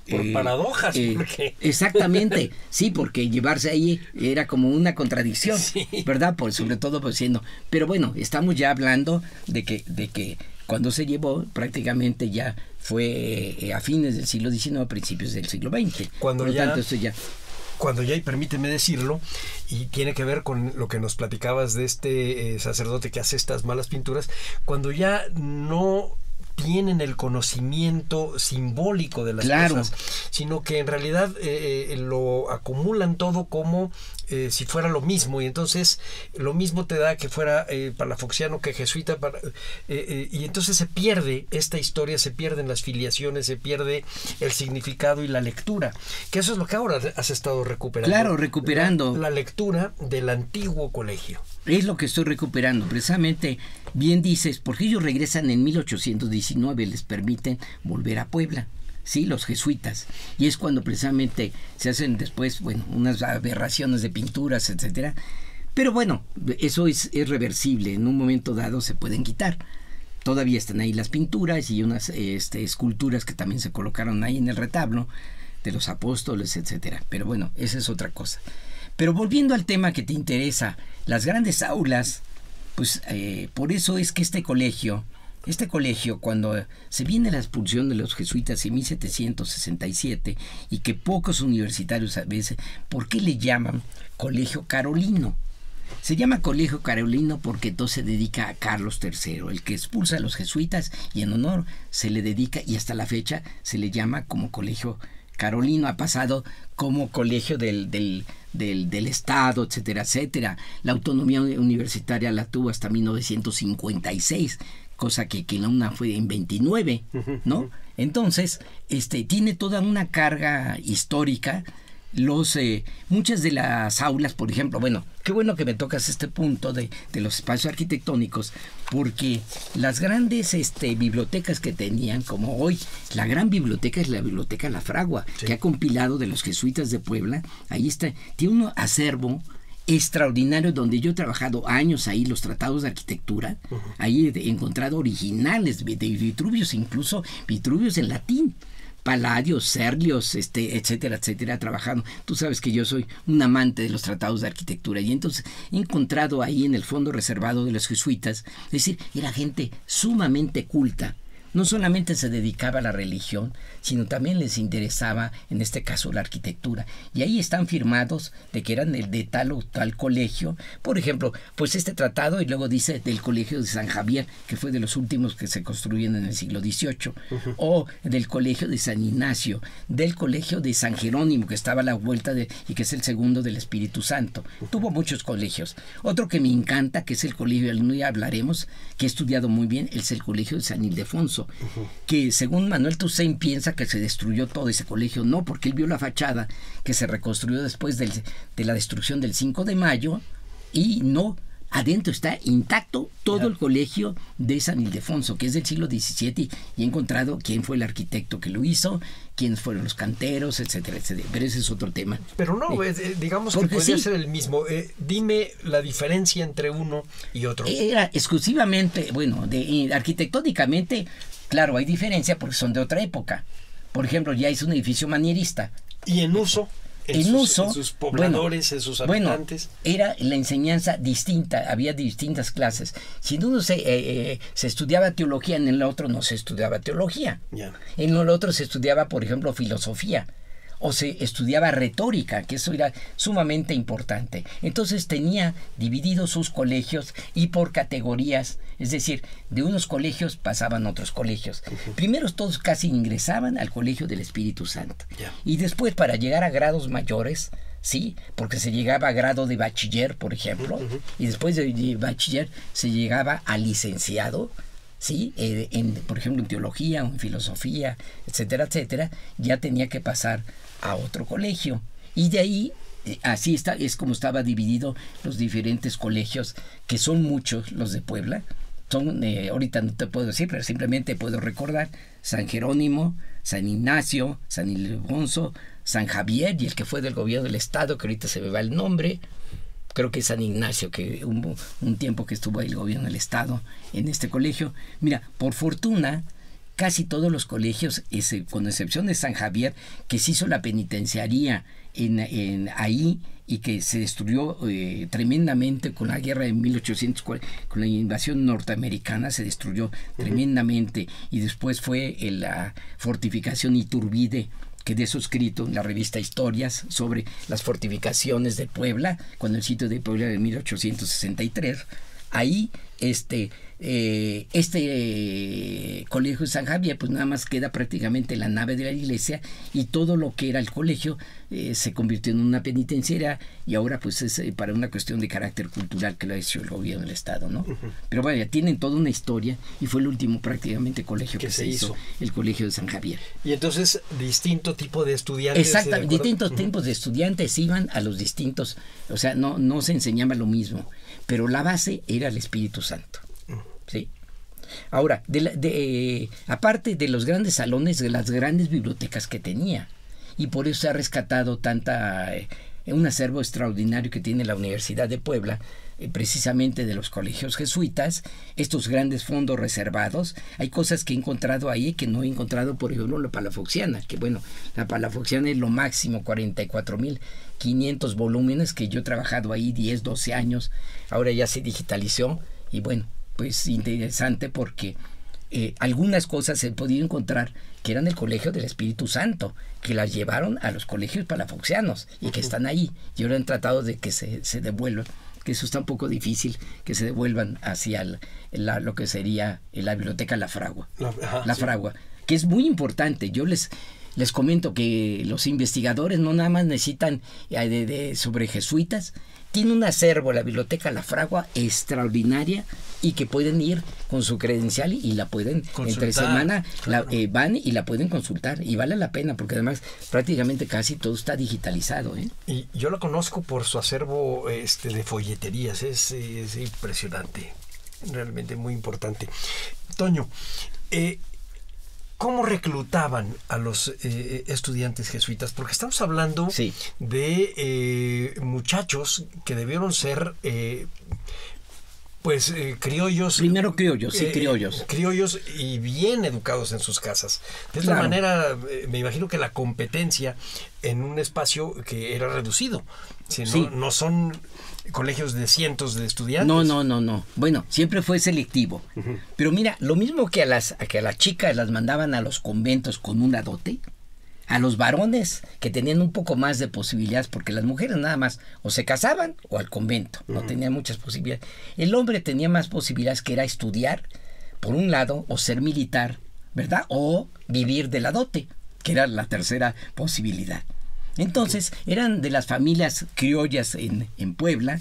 Por paradojas. Exactamente, sí, porque llevarse ahí era como una contradicción, sí, ¿verdad? Sobre todo pues siendo. Pero bueno, estamos ya hablando de que cuando se llevó prácticamente ya fue a fines del siglo XIX, a principios del siglo XX. Cuando ya, y permíteme decirlo, y tiene que ver con lo que nos platicabas de este sacerdote que hace estas malas pinturas, cuando ya no tienen el conocimiento simbólico de las cosas, sino que en realidad lo acumulan todo como si fuera lo mismo, y entonces lo mismo te da que fuera palafoxiano que jesuita, y entonces se pierde esta historia, se pierden las filiaciones, se pierde el significado y la lectura, que eso es lo que ahora has estado recuperando. Claro, recuperando la lectura del antiguo colegio. Es lo que estoy recuperando, precisamente. Bien dices, porque ellos regresan en 1819, les permiten volver a Puebla, sí, los jesuitas, y es cuando precisamente se hacen después, bueno, unas aberraciones de pinturas, etcétera, pero bueno, eso es reversible, en un momento dado se pueden quitar. Todavía están ahí las pinturas y unas esculturas que también se colocaron ahí en el retablo de los apóstoles, etcétera, pero bueno, esa es otra cosa. Pero volviendo al tema que te interesa, las grandes aulas, pues por eso es que este colegio, cuando se viene la expulsión de los jesuitas en 1767, y que pocos universitarios a veces, ¿por qué le llaman Colegio Carolino? Se llama Colegio Carolino porque entonces se dedica a Carlos III, el que expulsa a los jesuitas, y en honor se le dedica, y hasta la fecha se le llama como Colegio Carolino. Ha pasado como colegio del Estado, etcétera, etcétera. La autonomía universitaria la tuvo hasta 1956, cosa que la UNAM fue en 29, ¿no? Entonces, tiene toda una carga histórica. Muchas de las aulas, por ejemplo, bueno, qué bueno que me tocas este punto de los espacios arquitectónicos, porque las grandes bibliotecas que tenían, como hoy, la gran biblioteca es la Biblioteca La Fragua, sí, que ha compilado de los jesuitas de Puebla. Ahí está, tiene un acervo extraordinario donde yo he trabajado años ahí, los tratados de arquitectura. Ahí he encontrado originales de Vitruvius, incluso Vitruvius en latín. Palladios, Serlios, etcétera, etcétera, trabajando. Tú sabes que yo soy un amante de los tratados de arquitectura, y entonces he encontrado ahí en el fondo reservado de los jesuitas, es decir, era gente sumamente culta, no solamente se dedicaba a la religión, sino también les interesaba, en este caso, la arquitectura. Y ahí están firmados de que eran de tal o tal colegio. Por ejemplo, pues este tratado, y luego dice del colegio de San Javier, que fue de los últimos que se construyen en el siglo XVIII, o del colegio de San Ignacio, del colegio de San Jerónimo, que estaba a la vuelta y que es el segundo del Espíritu Santo. Tuvo muchos colegios. Otro que me encanta, que es el colegio, algún día hablaremos, que he estudiado muy bien, es el colegio de San Ildefonso, que según Manuel Toussaint piensa que se destruyó todo ese colegio. No, porque él vio la fachada que se reconstruyó después de la destrucción del 5 de mayo y no, adentro está intacto todo el colegio de San Ildefonso, que es del siglo XVII, y he encontrado quién fue el arquitecto que lo hizo, quiénes fueron los canteros, etcétera, etcétera. Pero ese es otro tema. Pero no, digamos que podría ser el mismo. Dime la diferencia entre uno y otro. Era exclusivamente, bueno, arquitectónicamente, claro, hay diferencia porque son de otra época. Por ejemplo, ya es un edificio manierista. ¿Y en uso? En sus pobladores, en sus habitantes. Era la enseñanza distinta, había distintas clases. Si en uno se estudiaba teología, en el otro no se estudiaba teología. En el otro se estudiaba, por ejemplo, filosofía. O se estudiaba retórica, que eso era sumamente importante. Entonces tenía divididos sus colegios y por categorías, es decir, de unos colegios pasaban a otros colegios. Primero todos casi ingresaban al colegio del Espíritu Santo. Y después, para llegar a grados mayores, sí, porque se llegaba a grado de bachiller, por ejemplo, y después de bachiller se llegaba a licenciado, ¿sí? Por ejemplo, en teología o en filosofía, etcétera, etcétera, ya tenía que pasar a otro colegio. Y de ahí, así es como estaba dividido los diferentes colegios, que son muchos los de Puebla. Son, ahorita no te puedo decir, pero simplemente puedo recordar: San Jerónimo, San Ignacio, San Ildefonso, San Javier, y el que fue del gobierno del estado, que ahorita se me va el nombre, creo que es San Ignacio, que hubo un tiempo que estuvo ahí el gobierno del estado en este colegio. Mira, por fortuna, casi todos los colegios, con excepción de San Javier, que se hizo la penitenciaría ahí y que se destruyó tremendamente con la guerra de 1840, con la invasión norteamericana, se destruyó tremendamente, y después fue la fortificación Iturbide, que de eso escrito en la revista Historias sobre las fortificaciones de Puebla, cuando el sitio de Puebla de 1863, ahí colegio de San Javier, pues nada más queda prácticamente la nave de la iglesia, y todo lo que era el colegio se convirtió en una penitenciaria, y ahora pues es para una cuestión de carácter cultural que lo ha hecho el gobierno del estado, ¿no? Pero vaya, tienen toda una historia, y fue el último prácticamente colegio que se hizo, el colegio de San Javier. Y entonces, distinto tipo de estudiantes. Exactamente, distintos tipos de estudiantes iban a los distintos, o sea, no se enseñaba lo mismo, pero la base era el Espíritu Santo. Sí. Ahora, aparte de los grandes salones, de las grandes bibliotecas que tenía, y por eso se ha rescatado un acervo extraordinario que tiene la Universidad de Puebla, precisamente de los colegios jesuitas, estos grandes fondos reservados. Hay cosas que he encontrado ahí que no he encontrado, por ejemplo, la Palafoxiana, que bueno, la Palafoxiana es lo máximo, 44.500 volúmenes, que yo he trabajado ahí 10, 12 años, ahora ya se digitalizó, y bueno, pues interesante porque algunas cosas se podían encontrar que eran del Colegio del Espíritu Santo, que las llevaron a los colegios palafoxianos y que están ahí, y ahora han tratado de que se devuelvan, que eso está un poco difícil, que se devuelvan hacia lo que sería la biblioteca La Fragua. La Fragua, que es muy importante. Yo les comento que los investigadores no nada más necesitan sobre jesuitas, tiene un acervo, la biblioteca La Fragua, extraordinaria, y que pueden ir con su credencial y la pueden consultar, entre semana, claro. Van y la pueden consultar, y vale la pena porque además prácticamente casi todo está digitalizado, ¿eh? Y yo lo conozco por su acervo de folleterías, es impresionante, realmente muy importante. Toño, ¿cómo reclutaban a los estudiantes jesuitas? Porque estamos hablando de muchachos que debieron ser Pues criollos. Primero criollos, sí, criollos. Criollos y bien educados en sus casas. De esta manera, me imagino que la competencia en un espacio que era reducido. Si no son colegios de cientos de estudiantes. No. Bueno, siempre fue selectivo. Uh-huh. Pero mira, lo mismo que a las chicas las mandaban a los conventos con una dote, a los varones que tenían un poco más de posibilidades, porque las mujeres nada más o se casaban o al convento, no tenían muchas posibilidades. El hombre tenía más posibilidades, que era estudiar, por un lado, o ser militar, ¿verdad? O vivir de la dote, que era la tercera posibilidad. Entonces, eran de las familias criollas en Puebla,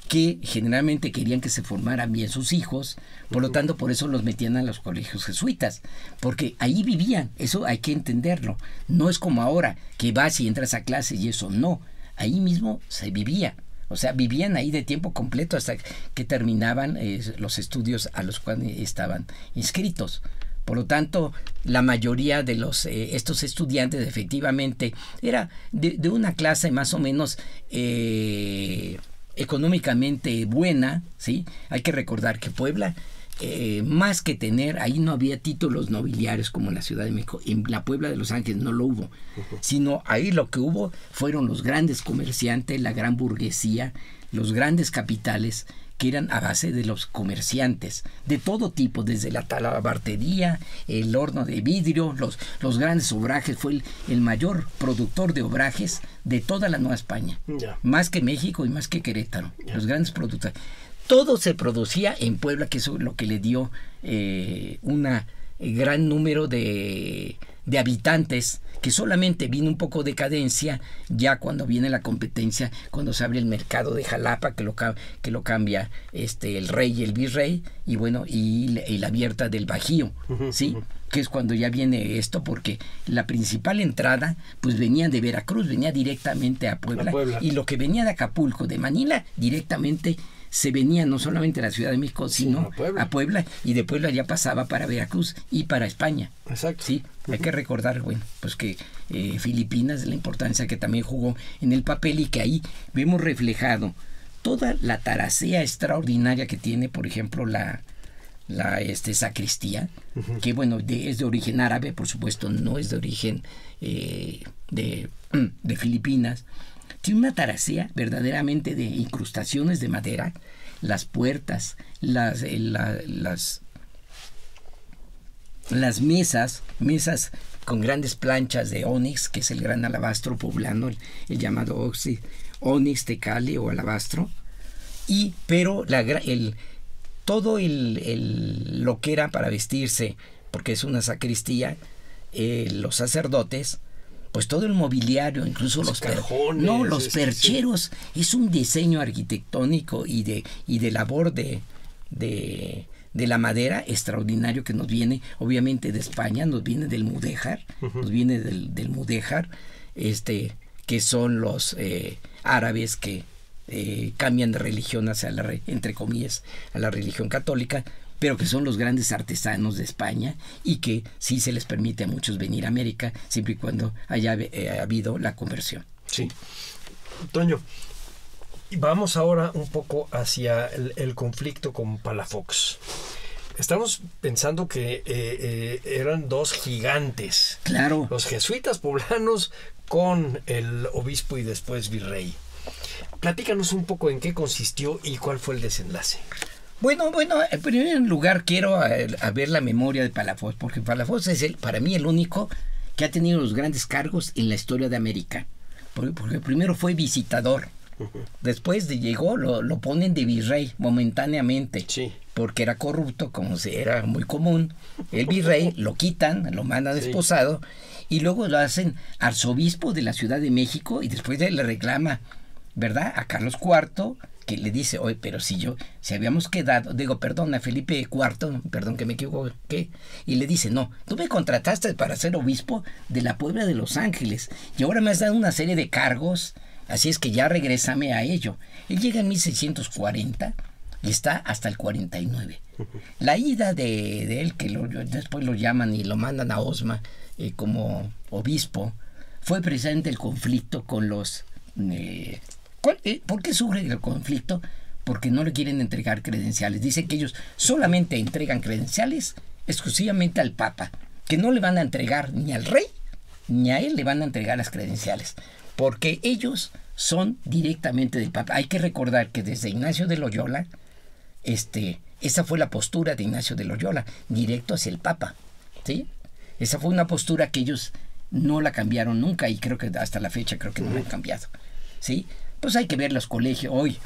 que generalmente querían que se formaran bien sus hijos, por lo tanto, por eso los metían a los colegios jesuitas, porque ahí vivían, eso hay que entenderlo. No es como ahora, que vas y entras a clase y eso, no, ahí mismo se vivía. O sea, vivían ahí de tiempo completo hasta que terminaban los estudios a los cuales estaban inscritos. Por lo tanto, la mayoría de estos estudiantes efectivamente era de una clase más o menos económicamente buena, ¿sí? Hay que recordar que Puebla, más que tener, ahí no había títulos nobiliarios como en la Ciudad de México. En la Puebla de Los Ángeles no lo hubo, sino ahí lo que hubo fueron los grandes comerciantes, la gran burguesía, los grandes capitales, que eran a base de los comerciantes de todo tipo, desde la talabartería, el horno de vidrio, los grandes obrajes. Fue el mayor productor de obrajes de toda la Nueva España, más que México y más que Querétaro, los grandes productores. Todo se producía en Puebla, que eso es lo que le dio un gran número de habitantes, que solamente vino un poco de cadencia ya cuando viene la competencia, cuando se abre el mercado de Jalapa, que lo cambia el rey y el virrey, y bueno, y la abierta del Bajío, ¿sí? Que es cuando ya viene esto, porque la principal entrada pues venía de Veracruz, venía directamente a Puebla, y lo que venía de Acapulco, de Manila, directamente se venía no solamente a la Ciudad de México, sino a Puebla, y de Puebla ya pasaba para Veracruz y para España. Exacto. Sí, hay que recordar, bueno, pues que Filipinas, la importancia que también jugó en el papel, y que ahí vemos reflejado toda la taracea extraordinaria que tiene, por ejemplo, la sacristía, que bueno, es de origen árabe, por supuesto, no es de origen de Filipinas. Tiene una taracea verdaderamente de incrustaciones de madera, las puertas, las mesas con grandes planchas de ónix, que es el gran alabastro poblano, el llamado ónix, tecale o alabastro, pero todo lo que era para vestirse, porque es una sacristía, los sacerdotes, pues todo el mobiliario, incluso los cajones, los percheros, es un diseño arquitectónico y de labor de la madera extraordinario, que nos viene obviamente de España, nos viene del mudéjar, nos viene del mudéjar, que son los árabes que cambian de religión hacia entre comillas, a la religión católica, pero que son los grandes artesanos de España, y que sí se les permite a muchos venir a América, siempre y cuando haya habido la conversión. Sí. Toño, vamos ahora un poco hacia el conflicto con Palafox. Estamos pensando que eran dos gigantes. Claro. Los jesuitas poblanos con el obispo y después virrey. Platícanos un poco en qué consistió y cuál fue el desenlace. Bueno, en primer lugar quiero ver la memoria de Palafox, porque Palafox es para mí el único que ha tenido los grandes cargos en la historia de América. Porque primero fue visitador, después llegó, lo ponen de virrey momentáneamente, porque era corrupto, como era muy común. El virrey lo quitan, lo mandan desposado, y luego lo hacen arzobispo de la Ciudad de México, y después le reclama, ¿verdad?, a Carlos IV, que le dice, oye, pero si habíamos quedado, a Felipe IV, perdón que me equivoqué, y le dice, no, tú me contrataste para ser obispo de la Puebla de Los Ángeles, y ahora me has dado una serie de cargos, así es que ya regrésame a ello. Él llega en 1640 y está hasta el 49. La ida de él, que después lo llaman y lo mandan a Osma como obispo, fue precisamente el conflicto con los... ¿Por qué surge el conflicto? porque no le quieren entregar credenciales. Dicen que ellos solamente entregan credenciales exclusivamente al Papa, que no le van a entregar ni al rey, ni a él le van a entregar las credenciales, porque ellos son directamente del Papa. Hay que recordar que desde Ignacio de Loyola, esa fue la postura de Ignacio de Loyola, directo hacia el Papa, ¿sí? Esa fue una postura que ellos no la cambiaron nunca, y creo que hasta la fecha creo que no la han cambiado, ¿sí? Pues hay que ver los colegios hoy.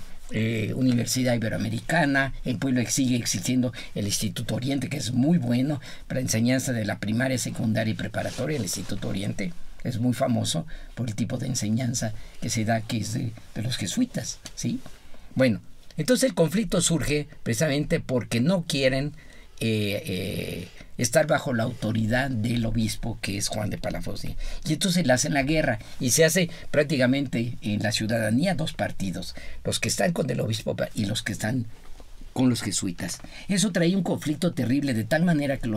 Universidad Iberoamericana, en Puebla sigue existiendo el Instituto Oriente, que es muy bueno para enseñanza de la primaria, secundaria y preparatoria. El Instituto Oriente es muy famoso por el tipo de enseñanza que se da, que es de los jesuitas, ¿sí? Bueno, entonces el conflicto surge precisamente porque no quieren estar bajo la autoridad del obispo, que es Juan de Palafox, y entonces le hacen la guerra, y se hace prácticamente en la ciudadanía dos partidos, los que están con el obispo y los que están con los jesuitas. Eso trae un conflicto terrible, de tal manera que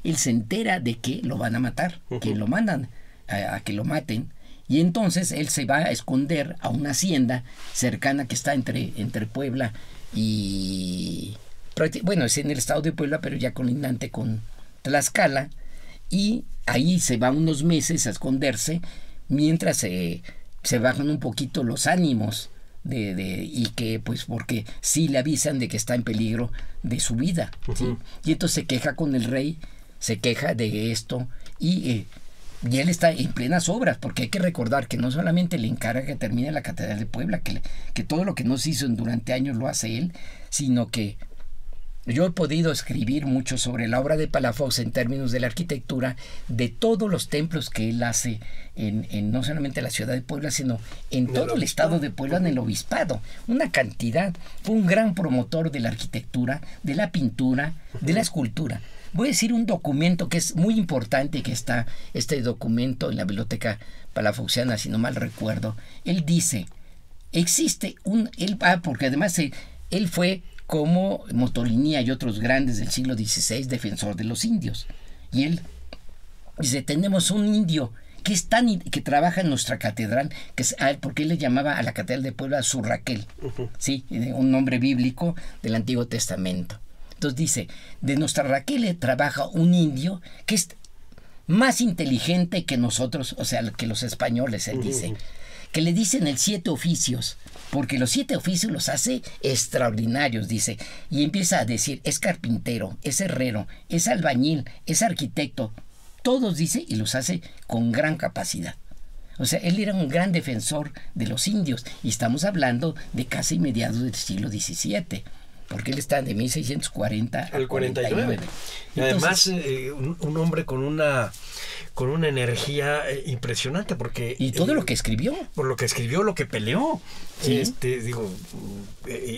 él se entera de que lo van a matar, que lo mandan a que lo maten, y entonces él se va a esconder a una hacienda cercana que está entre Puebla y... Bueno, es en el estado de Puebla, pero ya colindante con Tlaxcala, y ahí se va unos meses a esconderse mientras se bajan un poquito los ánimos y que pues porque sí le avisan de que está en peligro de su vida, ¿sí? Y entonces se queja con el rey, se queja de esto, y él está en plenas obras, porque hay que recordar que no solamente le encarga que termine la Catedral de Puebla, que todo lo que no se hizo durante años lo hace él, sino que yo he podido escribir mucho sobre la obra de Palafox en términos de la arquitectura, de todos los templos que él hace en no solamente la ciudad de Puebla, sino en todo el estado de Puebla, en el obispado. Una cantidad. Fue un gran promotor de la arquitectura, de la pintura, de la escultura. Voy a decir un documento que es muy importante, que está este documento en la biblioteca palafoxiana, si no mal recuerdo. Él dice, existe porque además él fue, como Motolinía y otros grandes del siglo XVI, defensor de los indios. Y él dice, tenemos un indio que trabaja en nuestra catedral, porque él le llamaba a la Catedral de Puebla su Raquel, ¿sí? Un nombre bíblico del Antiguo Testamento. Entonces dice, de nuestra Raquel trabaja un indio que es más inteligente que nosotros, o sea, que los españoles, él dice, que le dicen el 7 oficios, porque los 7 oficios los hace extraordinarios, dice, y empieza a decir, es carpintero, es herrero, es albañil, es arquitecto, todos, dice, y los hace con gran capacidad. O sea, él era un gran defensor de los indios, y estamos hablando de casi mediados del siglo XVII, porque él está de 1640 al 49. Y además, un hombre con una energía impresionante, porque... Y todo lo que escribió. Por lo que escribió, lo que peleó. Sí.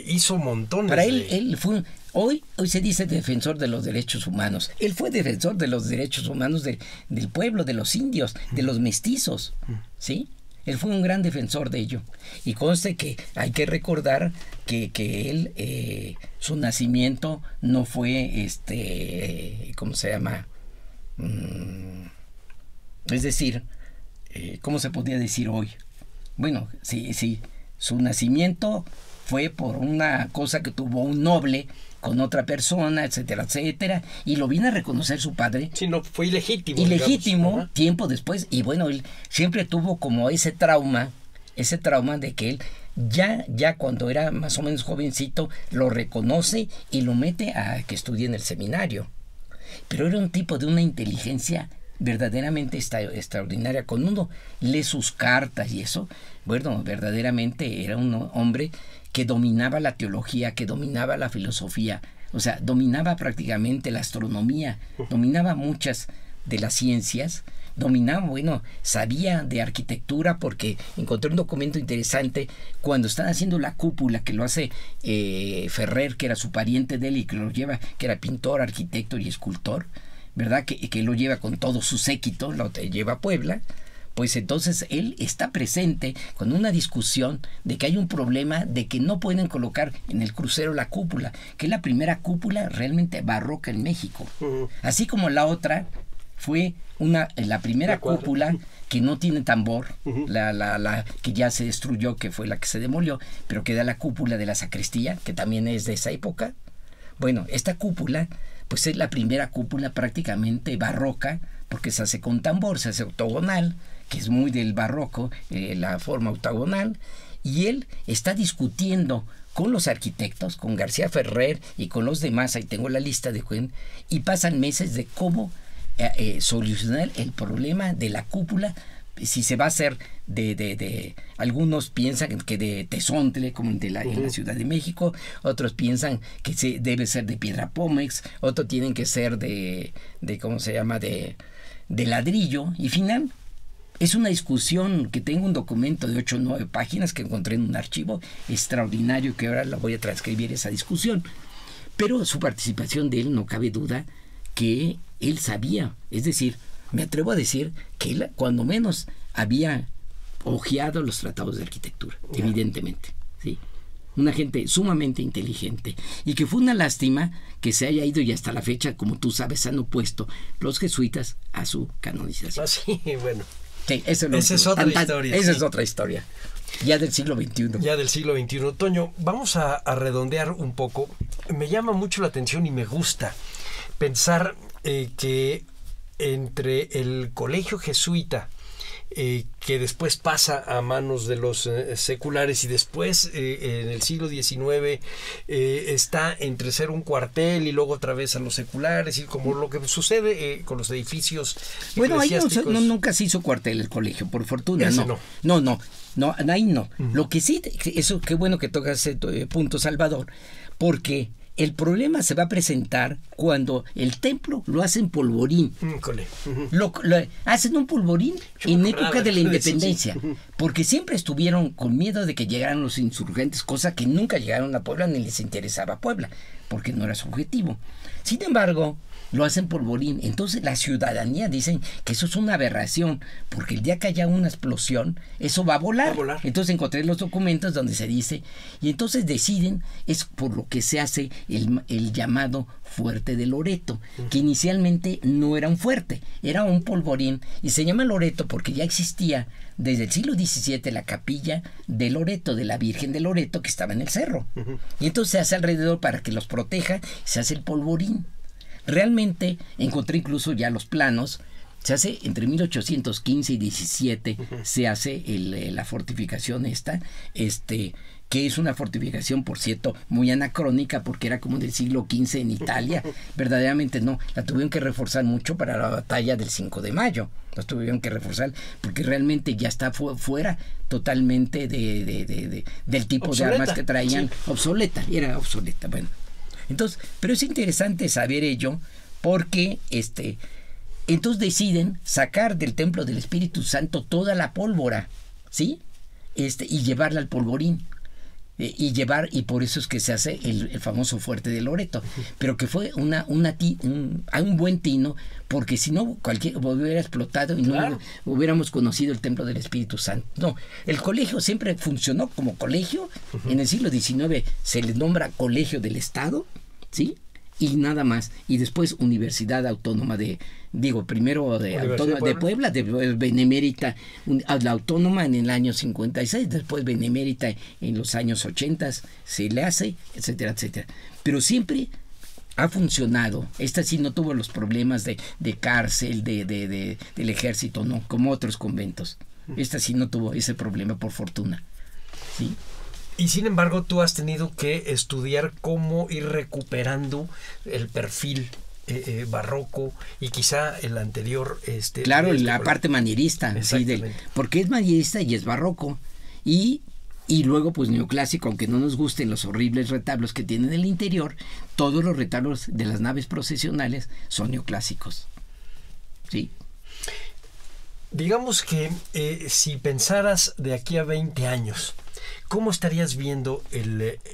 Hizo montones. Para él fue hoy se dice defensor de los derechos humanos. Él fue defensor de los derechos humanos del pueblo, de los indios, de los mestizos, ¿sí? Él fue un gran defensor de ello. Y conste que hay que recordar que él, su nacimiento no fue, ¿cómo se llama? Es decir, ¿cómo se podría decir hoy? Bueno, sí, su nacimiento fue por una cosa que tuvo un noble con otra persona, etcétera, etcétera, y lo viene a reconocer su padre. Sí, no, fue ilegítimo. Ilegítimo, digamos, tiempo después, y bueno, él siempre tuvo como ese trauma de que él ya cuando era más o menos jovencito, lo reconoce y lo mete a que estudie en el seminario. Pero era un tipo de una inteligencia verdaderamente extraordinaria. Cuando uno lee sus cartas y eso, bueno, verdaderamente era un hombre que dominaba la teología, que dominaba la filosofía, o sea, dominaba prácticamente la astronomía, dominaba muchas de las ciencias, sabía de arquitectura, porque encontré un documento interesante cuando están haciendo la cúpula, que lo hace Ferrer, que era su pariente de él y que lo lleva, que era pintor, arquitecto y escultor, ¿verdad? Que lo lleva con todo su séquito, lo lleva a Puebla. Pues entonces él está presente con una discusión de que hay un problema de que no pueden colocar en el crucero la cúpula, que es la primera cúpula realmente barroca en México. Así como la otra fue la primera cúpula que no tiene tambor, la que ya se destruyó, que fue la que se demolió, pero queda la cúpula de la sacristía, que también es de esa época. Bueno, esta cúpula, pues es la primera cúpula prácticamente barroca, porque se hace con tambor, se hace octogonal, que es muy del barroco, la forma octogonal, y él está discutiendo con los arquitectos, con García Ferrer y con los demás, ahí tengo la lista de Juan, y pasan meses de cómo solucionar el problema de la cúpula, si se va a hacer algunos piensan que de tesontle, como en la Ciudad de México, otros piensan que debe ser de piedra pómex, otros tienen que ser de ¿cómo se llama?, de ladrillo, y final. Es una discusión que tengo un documento de 8 o 9 páginas que encontré en un archivo extraordinario, que ahora la voy a transcribir esa discusión. Pero su participación de él, no cabe duda que él sabía, es decir, me atrevo a decir que él cuando menos había hojeado los tratados de arquitectura, evidentemente, ¿sí? Una gente sumamente inteligente, y que fue una lástima que se haya ido, y hasta la fecha, como tú sabes, han opuesto los jesuitas a su canonización. Sí, bueno. Sí, esa es otra historia. Esa es otra historia. Ya del siglo XXI. Ya del siglo XXI. Toño, vamos a redondear un poco. Me llama mucho la atención y me gusta pensar que entre el colegio jesuita, que después pasa a manos de los seculares, y después en el siglo XIX está entre ser un cuartel y luego otra vez a los seculares, y como lo que sucede con los edificios eclesiásticos. Ahí nunca se hizo cuartel el colegio, por fortuna. No, ahí no. Lo que sí, eso, qué bueno que tocas ese punto, Salvador, porque el problema se va a presentar cuando el templo lo hacen polvorín. Lo hacen un polvorín en época de la independencia, porque siempre estuvieron con miedo de que llegaran los insurgentes, cosa que nunca llegaron a Puebla ni les interesaba a Puebla, porque no era su objetivo. Sin embargo, lo hacen polvorín. Entonces la ciudadanía dicen que eso es una aberración, porque el día que haya una explosión, eso va a volar. Entonces encontré los documentos donde se dice, y entonces deciden, es por lo que se hace el llamado Fuerte de Loreto, que inicialmente no era un fuerte, era un polvorín, y se llama Loreto porque ya existía desde el siglo XVII la capilla de Loreto, de la Virgen de Loreto, que estaba en el cerro. Y entonces se hace alrededor para que los proteja, se hace el polvorín. Realmente encontré incluso ya los planos. Se hace entre 1815 y 17, se hace la fortificación esta, que es una fortificación, por cierto, muy anacrónica, porque era como del siglo XV en Italia. Verdaderamente no, la tuvieron que reforzar mucho para la batalla del 5 de mayo. La tuvieron que reforzar porque realmente ya está fuera totalmente del tipo obsoleta, de armas que traían. Sí. Era obsoleta, bueno. Entonces, pero es interesante saber ello, porque entonces deciden sacar del templo del Espíritu Santo toda la pólvora, ¿sí? Y llevarla al polvorín. Y por eso es que se hace el famoso Fuerte de Loreto, pero que fue un buen tino, porque si no cualquiera hubiera explotado y no hubiéramos conocido el templo del Espíritu Santo. No, el colegio siempre funcionó como colegio. En el siglo XIX se le nombra Colegio del Estado, ¿sí? Y nada más. Y después Universidad Autónoma primero de Puebla, después Benemérita, la Autónoma en el año 56, después Benemérita en los años 80 se le hace, etcétera, etcétera. Pero siempre ha funcionado. Esta sí no tuvo los problemas de cárcel, del ejército, no, como otros conventos. Esta sí no tuvo ese problema, por fortuna. ¿Sí? Y sin embargo, tú has tenido que estudiar cómo ir recuperando el perfil barroco y quizá el anterior. Claro, la parte manierista, sí, porque es manierista y es barroco. Y luego, pues neoclásico, aunque no nos gusten los horribles retablos que tienen en el interior, todos los retablos de las naves procesionales son neoclásicos. Sí. Digamos que si pensaras de aquí a 20 años, ¿cómo estarías viendo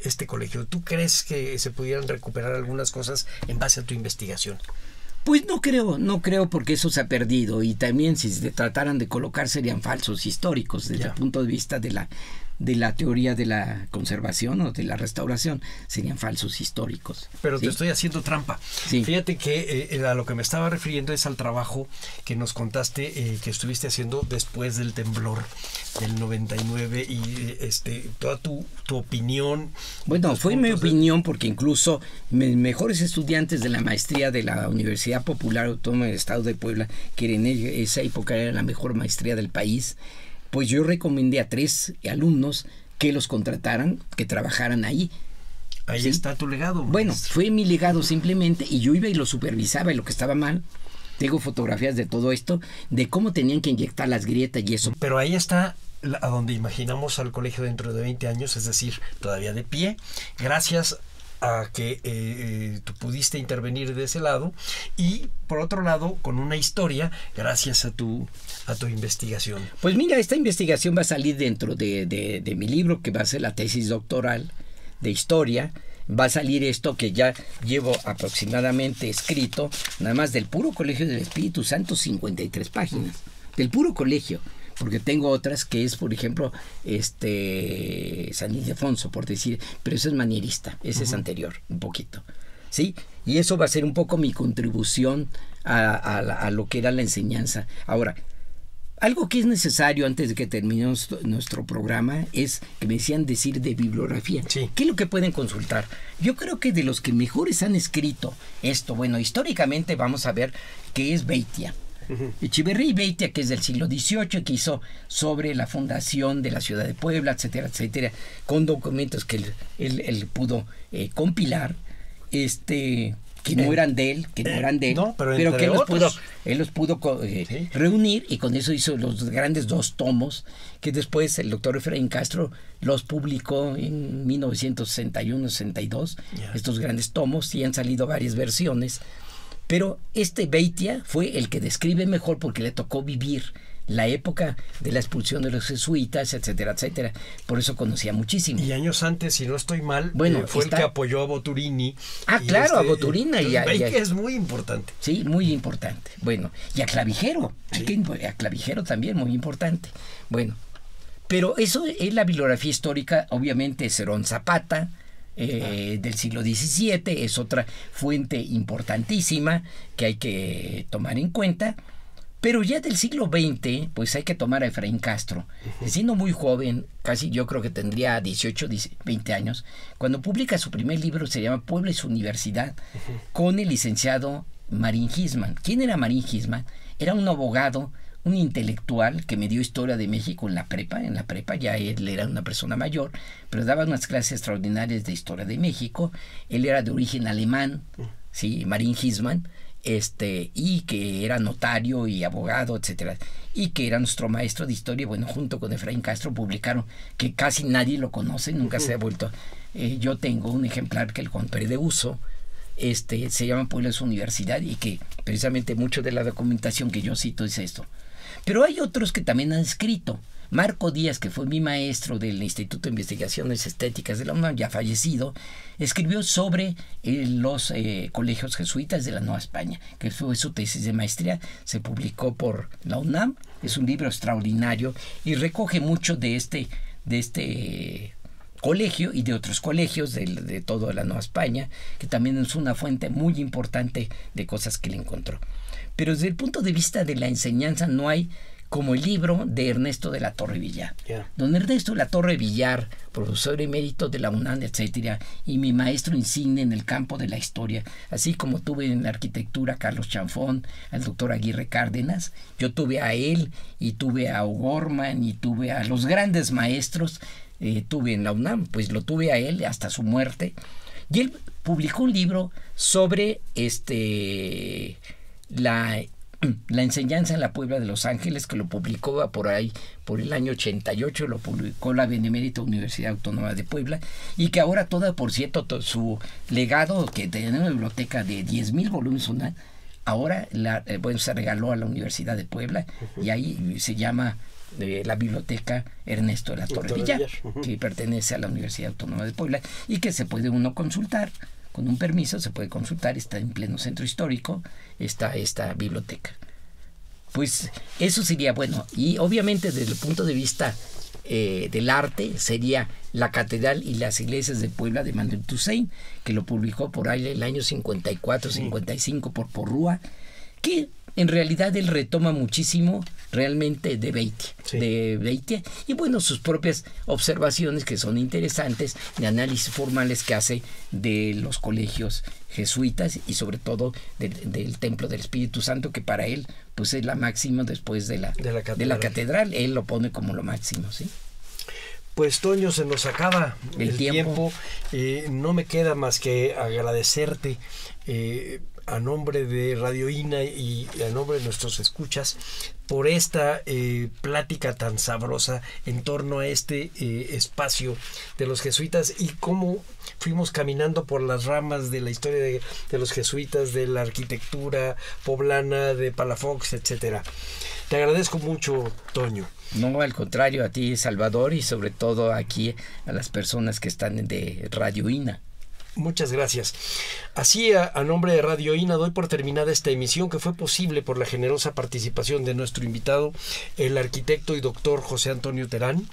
este colegio? ¿Tú crees que se pudieran recuperar algunas cosas en base a tu investigación? Pues no creo, porque eso se ha perdido, y también si se trataran de colocar serían falsos históricos desde el punto de vista de de la teoría de la conservación o de la restauración, serían falsos históricos. Pero ¿sí? te estoy haciendo trampa. Sí. Fíjate que a lo que me estaba refiriendo es al trabajo que nos contaste que estuviste haciendo después del temblor del 99 y toda tu opinión. Bueno, fue mi opinión porque incluso mis mejores estudiantes de la maestría de la Universidad Popular Autónoma del Estado de Puebla, que en esa época era la mejor maestría del país, pues yo recomendé a 3 alumnos que los contrataran, que trabajaran ahí. Ahí ¿sí? está tu legado. Bueno, fue mi legado simplemente, y yo iba y lo supervisaba, y lo que estaba mal, tengo fotografías de todo esto, de cómo tenían que inyectar las grietas y eso. Pero ahí está a donde imaginamos al colegio dentro de 20 años, es decir, todavía de pie, gracias a que tú pudiste intervenir de ese lado, y por otro lado con una historia gracias a tu investigación. Pues mira, esta investigación va a salir dentro de mi libro, que va a ser la tesis doctoral de historia. Va a salir esto que ya llevo aproximadamente escrito, nada más del puro Colegio del Espíritu Santo, 53 páginas, del puro colegio. Porque tengo otras que es, por ejemplo, San Ildefonso, por decir, pero eso es manierista, ese es anterior, un poquito, ¿sí? Y eso va a ser un poco mi contribución a lo que era la enseñanza. Ahora, algo que es necesario antes de que terminemos nuestro programa es que me decían decir de bibliografía. Sí. ¿Qué es lo que pueden consultar? Yo creo que de los que mejores han escrito esto, bueno, históricamente vamos a ver que es Beitia. Echeverría y Beitia, que es del siglo XVIII, que hizo sobre la fundación de la ciudad de Puebla, etcétera, etcétera, con documentos que él pudo compilar, que no eran de él, no, pero que él los pudo sí. reunir, y con eso hizo los grandes 2 tomos, que después el doctor Efraín Castro los publicó en 1961-62, estos grandes tomos, y han salido varias versiones. Pero Beitia fue el que describe mejor porque le tocó vivir la época de la expulsión de los jesuitas, etcétera, etcétera. Por eso conocía muchísimo. Y años antes, si no estoy mal, bueno, fue el que apoyó a Boturini. Ah, claro, a Boturini. Beitia es muy importante. Sí, muy importante. Bueno, y a Clavijero. Sí. A Clavijero también, muy importante. Bueno, pero eso es la bibliografía histórica, obviamente, Cerón Zapata, del siglo XVII, es otra fuente importantísima que hay que tomar en cuenta. Pero ya del siglo XX, pues hay que tomar a Efraín Castro. Siendo muy joven, casi yo creo que tendría 18, 20 años, cuando publica su primer libro, se llama Puebla y su Universidad, con el licenciado Marín Gisman. ¿Quién era Marín Gisman? Era un abogado, un intelectual que me dio historia de México en la prepa, ya él era una persona mayor, pero daba unas clases extraordinarias de historia de México. Él era de origen alemán, sí, Marín Gisman, y que era notario y abogado, etcétera, y que era nuestro maestro de historia. Bueno, junto con Efraín Castro publicaron, que casi nadie lo conoce, nunca se ha vuelto. Yo tengo un ejemplar que lo compré de uso, se llama Puebla su Universidad, y que precisamente mucho de la documentación que yo cito es esto. Pero hay otros que también han escrito. Marco Díaz, que fue mi maestro del Instituto de Investigaciones Estéticas de la UNAM, ya fallecido, escribió sobre los colegios jesuitas de la Nueva España, que fue su tesis de maestría, se publicó por la UNAM, es un libro extraordinario y recoge mucho de este colegio y de otros colegios de toda la Nueva España, que también es una fuente muy importante de cosas que él encontró. Pero desde el punto de vista de la enseñanza no hay como el libro de Ernesto de la Torre Villar. Don Ernesto de la Torre Villar, profesor emérito de la UNAM, etcétera, y mi maestro insigne en el campo de la historia, así como tuve en la arquitectura a Carlos Chanfón, al doctor Aguirre Cárdenas, yo tuve a él, y tuve a O'Gorman, y tuve a los grandes maestros, tuve en la UNAM, pues lo tuve a él hasta su muerte, y él publicó un libro sobre la enseñanza en la Puebla de Los Ángeles, que lo publicó por ahí, por el año 88, lo publicó la Benemérita Universidad Autónoma de Puebla, y que ahora por cierto, su legado, que tenía una biblioteca de 10,000 volúmenes, ahora se regaló a la Universidad de Puebla, y ahí se llama la Biblioteca Ernesto de la Torre Villar, que pertenece a la Universidad Autónoma de Puebla, y que se puede uno consultar. Con un permiso se puede consultar, está en pleno centro histórico, está esta biblioteca. Pues eso sería bueno. Y obviamente desde el punto de vista del arte sería La Catedral y las Iglesias de Puebla de Manuel Toussaint, que lo publicó por ahí el año 54-55 por Porrúa, que en realidad él retoma muchísimo realmente de Beitia, y bueno, sus propias observaciones que son interesantes, de análisis formales que hace de los colegios jesuitas y sobre todo del Templo del Espíritu Santo, que para él pues es la máxima después de la catedral. Él lo pone como lo máximo, ¿sí? Pues Toño, se nos acaba el tiempo. No me queda más que agradecerte a nombre de Radio INA y a nombre de nuestros escuchas por esta plática tan sabrosa en torno a este espacio de los jesuitas y cómo fuimos caminando por las ramas de la historia de los jesuitas, de la arquitectura poblana, de Palafox, etcétera. Te agradezco mucho, Toño. No, al contrario, a ti, Salvador, y sobre todo aquí a las personas que están de Radio INA. Muchas gracias. Así, a nombre de Radio INA, doy por terminada esta emisión que fue posible por la generosa participación de nuestro invitado, el arquitecto y doctor José Antonio Terán.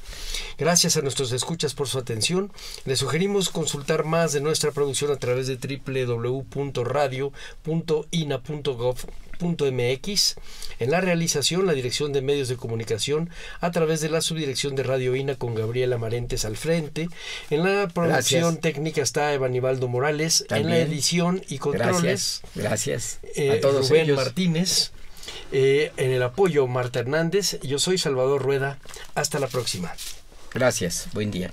Gracias a nuestros escuchas por su atención. Les sugerimos consultar más de nuestra producción a través de www.radio.ina.gov.mx. En la realización, la Dirección de Medios de Comunicación a través de la Subdirección de Radio INA con Gabriela Marentes al frente. En la producción técnica está Evanibaldo Morales. También. En la edición y controles. Gracias. A todos Rubén ellos. Martínez. En el apoyo, Marta Hernández. Yo soy Salvador Rueda. Hasta la próxima. Gracias. Buen día.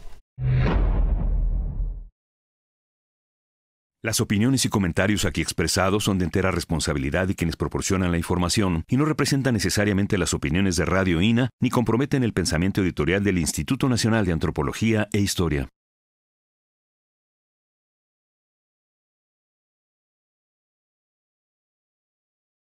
Las opiniones y comentarios aquí expresados son de entera responsabilidad de quienes proporcionan la información y no representan necesariamente las opiniones de Radio INA ni comprometen el pensamiento editorial del Instituto Nacional de Antropología e Historia.